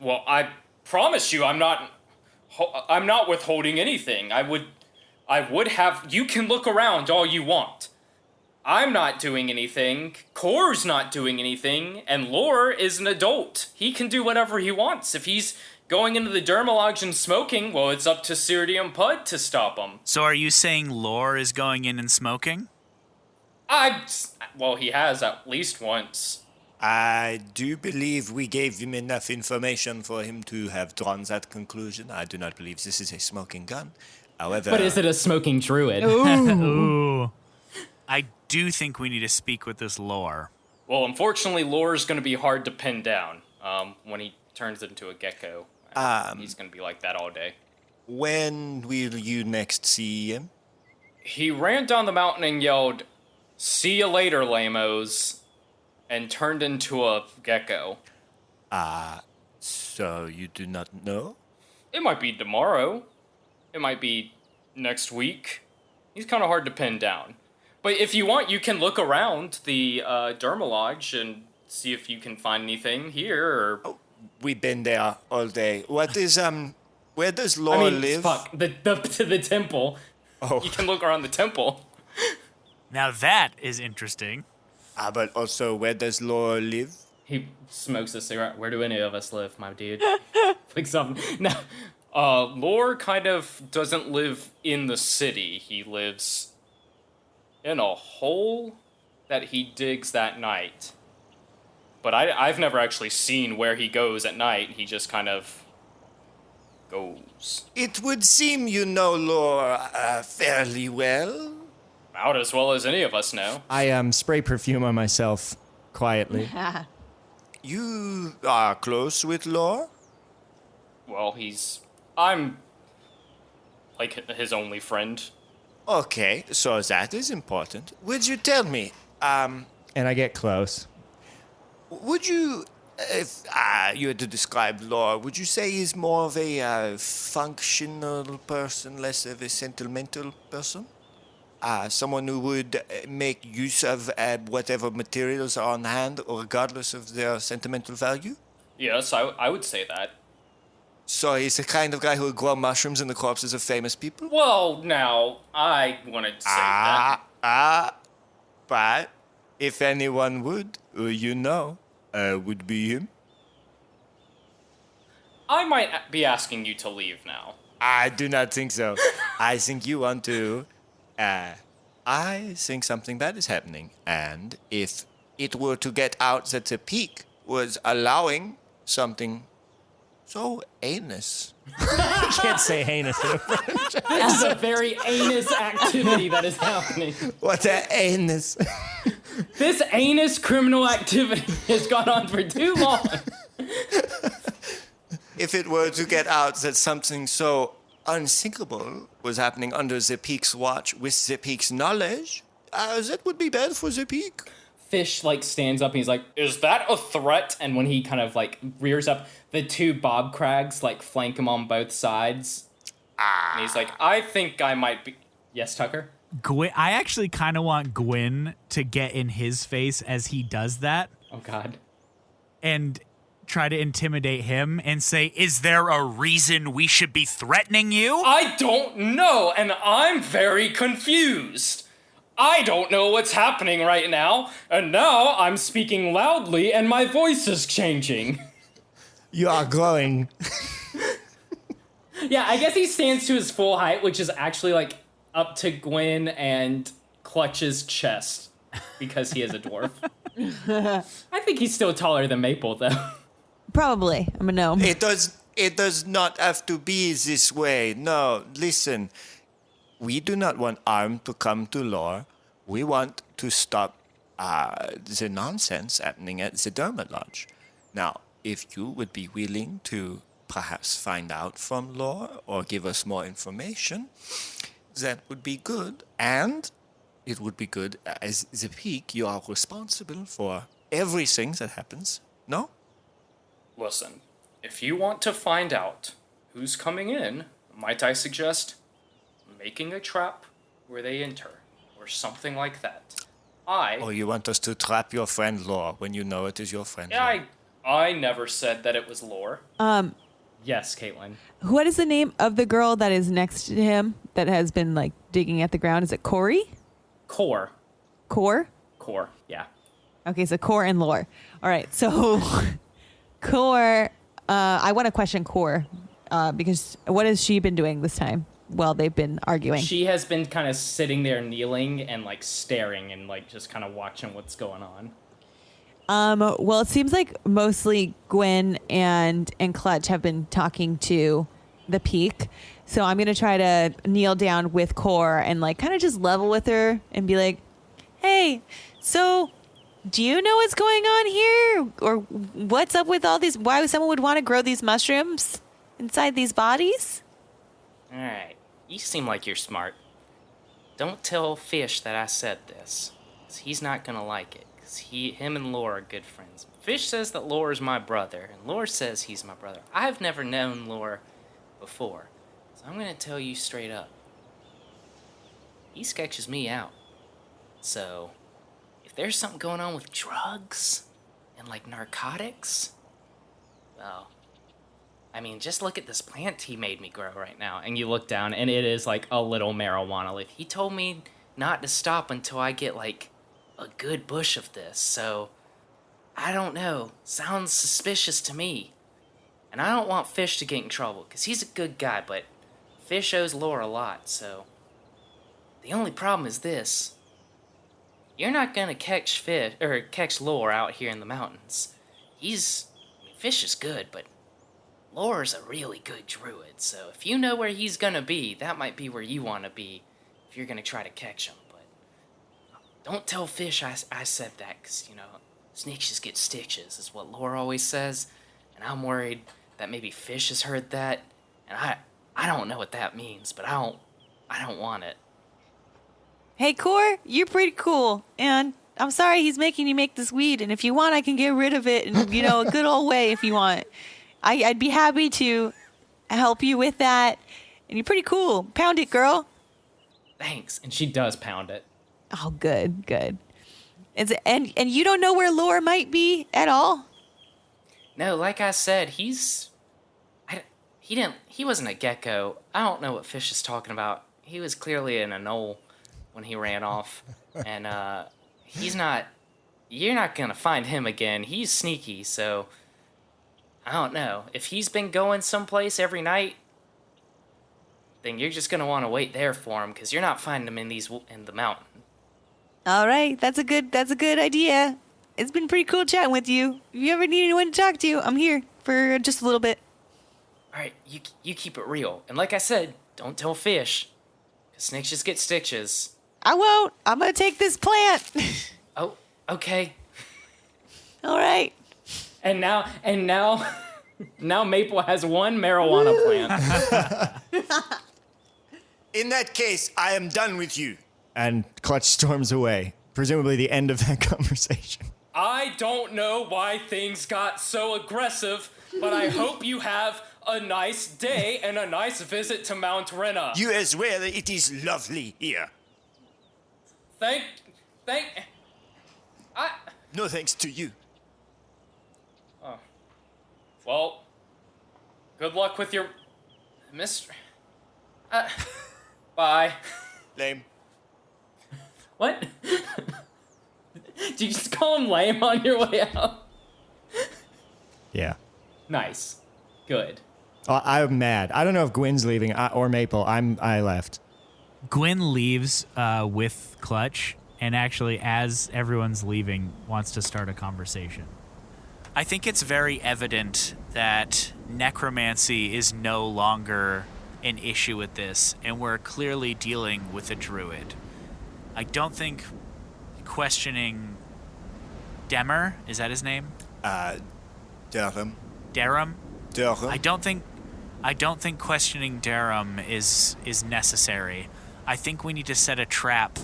Well, I promise you I'm not withholding anything. I would have... You can look around all you want. I'm not doing anything. Core's not doing anything. And Lore is an adult. He can do whatever he wants. If he's going into the Derma Lodge and smoking, well, it's up to Ciridium Pud to stop him. So are you saying Lore is going in and smoking? Well, he has at least once. I do believe we gave him enough information for him to have drawn that conclusion. I do not believe this is a smoking gun. However... But is it a smoking druid? Ooh. I do think we need to speak with this Lore. Well, unfortunately, Lore is going to be hard to pin down when he turns into a gecko. He's going to be like that all day. When will you next see him? He ran down the mountain and yelled, "See you later, lamos," and turned into a gecko. So you do not know? It might be tomorrow. It might be next week. He's kind of hard to pin down. But if you want, you can look around the Derma Lodge and see if you can find anything here. Or... Oh, we've been there all day. What is, where does Lore live? Fuck, to the temple. Oh. You can look around the temple. Now that is interesting. But also, where does Lore live? He smokes a cigarette. Where do any of us live, my dude? Like something. No. Lore kind of doesn't live in the city. He lives in a hole that he digs that night. But I've never actually seen where he goes at night. He just kind of goes. It would seem you know Lore fairly well. About as well as any of us know. I spray perfume on myself quietly. You are close with Lore? Well, I'm like his only friend. Okay, so that is important. Would you tell me, And I get close. would you, if you had to describe Lore, would you say he's more of a functional person, less of a sentimental person? Someone who would make use of whatever materials are on hand, regardless of their sentimental value? Yes, I would say that. So he's the kind of guy who would grow mushrooms in the corpses of famous people? Well, now, I wouldn't say that. But if anyone would, would be him. I might be asking you to leave now. I do not think so. I think you want to. I think something bad is happening. And if it were to get out that the peak was allowing something so heinous. I can't say heinous. This is a very anus activity that is happening. What a heinous. This anus criminal activity has gone on for too long. If it were to get out that something so unthinkable was happening under the peak's watch with the peak's knowledge, that would be bad for the peak. Fish stands up and he's like, "Is that a threat?" And when he kind of rears up, the two Bob Crags flank him on both sides. And he's like, "I think I might be." Yes, Tucker? Gwyn, I actually kind of want Gwyn to get in his face as he does that. Oh God. And try to intimidate him and say, "Is there a reason we should be threatening you?" I don't know, and I'm very confused. I don't know what's happening right now, and now I'm speaking loudly and my voice is changing. You are growing. Yeah, I guess he stands to his full height, which is actually up to Gwyn and Clutch's chest, because he is a dwarf. I think he's still taller than Maple, though. Probably. I'm a gnome. It does not have to be this way. No, listen. We do not want harm to come to Lore. We want to stop the nonsense happening at the Derma Lodge. Now, if you would be willing to perhaps find out from Lore or give us more information, that would be good. And it would be good as the peak, you are responsible for everything that happens. No? Listen, if you want to find out who's coming in, might I suggest making a trap where they enter, or something like that. Or you want us to trap your friend Lore when you know it is your friend Lore? I never said that it was lore. Yes, Caitlin. What is the name of the girl that is next to him that has been digging at the ground? Is it Corey? Core, yeah. Okay, so Core and Lore. All right, so Core, I want to question Core because what has she been doing this time while they've been arguing? She has been kind of sitting there kneeling and staring and just kind of watching what's going on. Well, it seems like mostly Gwyn and Clutch have been talking to the peak. So I'm going to try to kneel down with Core and kind of just level with her and be like, "Hey, so do you know what's going on here? Or what's up with all these? Why someone would want to grow these mushrooms inside these bodies?" All right, you seem like you're smart. Don't tell Fish that I said this, 'cause he's not gonna like it. 'Cause him and Lore are good friends. Fish says that Lore is my brother, and Lore says he's my brother. I've never known Lore before, so I'm gonna tell you straight up. He sketches me out. So, if there's something going on with drugs and narcotics, well, I mean, just look at this plant he made me grow right now. And you look down, and it is a little marijuana leaf. He told me not to stop until I get a good bush of this. So I don't know. Sounds suspicious to me. And I don't want Fish to get in trouble, because he's a good guy, but Fish owes Lore a lot, so... The only problem is this. You're not gonna catch Lore out here in the mountains. Fish is good, but Lore's a really good druid, so if you know where he's gonna be, that might be where you want to be if you're gonna try to catch him, but don't tell Fish I said that, because, snitches get stitches, is what Lore always says, and I'm worried that maybe Fish has heard that, and I don't know what that means, but I don't want it. Hey, Core, you're pretty cool, and I'm sorry he's making you make this weed, and if you want, I can get rid of it in, a good old way if you want. I'd be happy to help you with that, and you're pretty cool. Pound it, girl. Thanks, and she does pound it. Oh, good. And you don't know where Lore might be at all? No, like I said, he wasn't a gecko. I don't know what Fish is talking about. He was clearly in a knoll when he ran off, and you're not gonna find him again. He's sneaky, so I don't know. If he's been going someplace every night, then you're just gonna want to wait there for him, because you're not finding him in the mountain. All right, that's a good idea. It's been pretty cool chatting with you. If you ever need anyone to talk to, I'm here for just a little bit. All right, you keep it real, and like I said, don't tell Fish, because snakes just get stitches. I won't. I'm gonna take this plant. Oh, okay. All right. And now Maple has one marijuana plant. In that case, I am done with you. And Clutch storms away. Presumably the end of that conversation. I don't know why things got so aggressive, but I hope you have a nice day and a nice visit to Mount Rena. You as well. It is lovely here. No thanks to you. Well, good luck with your mystery. Bye. Lame. What? Did you just call him lame on your way out? Yeah. Nice. Good. I'm mad. I don't know if Gwyn's leaving or Maple. I left. Gwyn leaves with Clutch, and actually, as everyone's leaving, wants to start a conversation. I think it's very evident that necromancy is no longer an issue with this, and we're clearly dealing with a druid. I don't think questioning Demer, is that his name? Durham. Derham? Durham. I don't think questioning Derham is necessary. I think we need to set a trap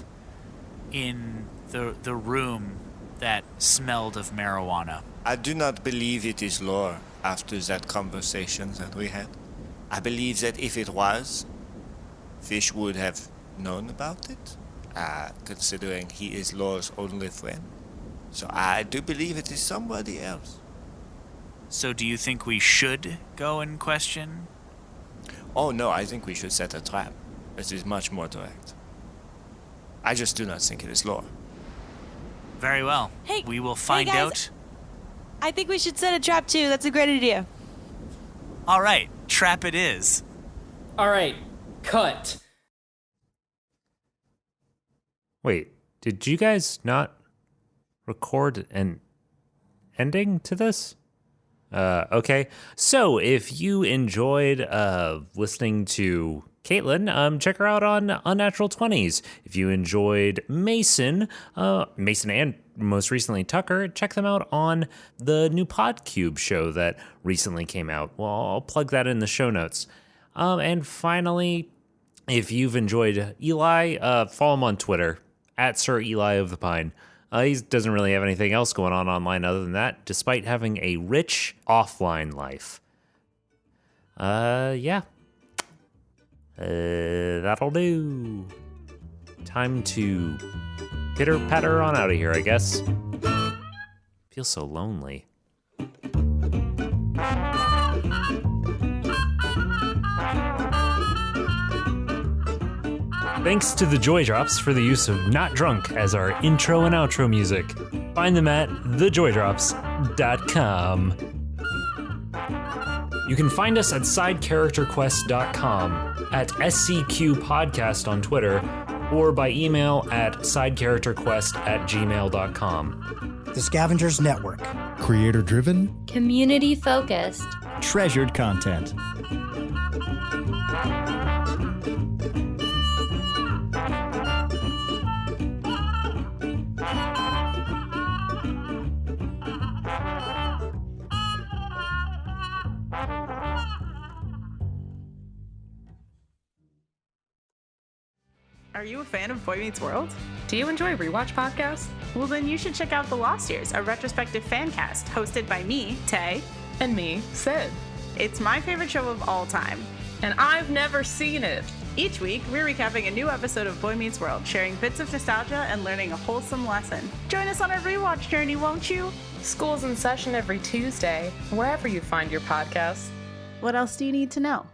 in the room that smelled of marijuana. I do not believe it is Lore after that conversation that we had. I believe that if it was, Fish would have known about it, considering he is Lore's only friend. So I do believe it is somebody else. So do you think we should go and question? Oh no, I think we should set a trap. It is much more direct. I just do not think it is Lore. Very well. Hey, we will find guys. out. I think we should set a trap too. That's a great idea. All right, trap it is. All right, cut. Wait, did you guys not record an ending to this? Okay. So if you enjoyed listening to Caitlin, check her out on Unnatural 20s. If you enjoyed Mason and most recently Tucker, check them out on the new PodCube show that recently came out. Well, I'll plug that in the show notes. And finally, if you've enjoyed Eli, follow him on Twitter, @Sir Eli of the Pine. He doesn't really have anything else going on online other than that, despite having a rich offline life. Yeah. That'll do. Time to pitter-patter on out of here, I guess. Feels so lonely. Thanks to the Joy Drops for the use of Not Drunk as our intro and outro music. Find them at thejoydrops.com. You can find us at sidecharacterquest.com, at SCQ Podcast on Twitter, or by email at sidecharacterquest@gmail.com. The Scavengers Network. Creator-driven, community-focused, treasured content. Are you a fan of Boy Meets World? Do you enjoy rewatch podcasts? Well, then you should check out The Lost Years, a retrospective fan cast hosted by me, Tay. And me, Sid. It's my favorite show of all time. And I've never seen it. Each week, we're recapping a new episode of Boy Meets World, sharing bits of nostalgia and learning a wholesome lesson. Join us on our rewatch journey, won't you? School's in session every Tuesday, wherever you find your podcasts. What else do you need to know?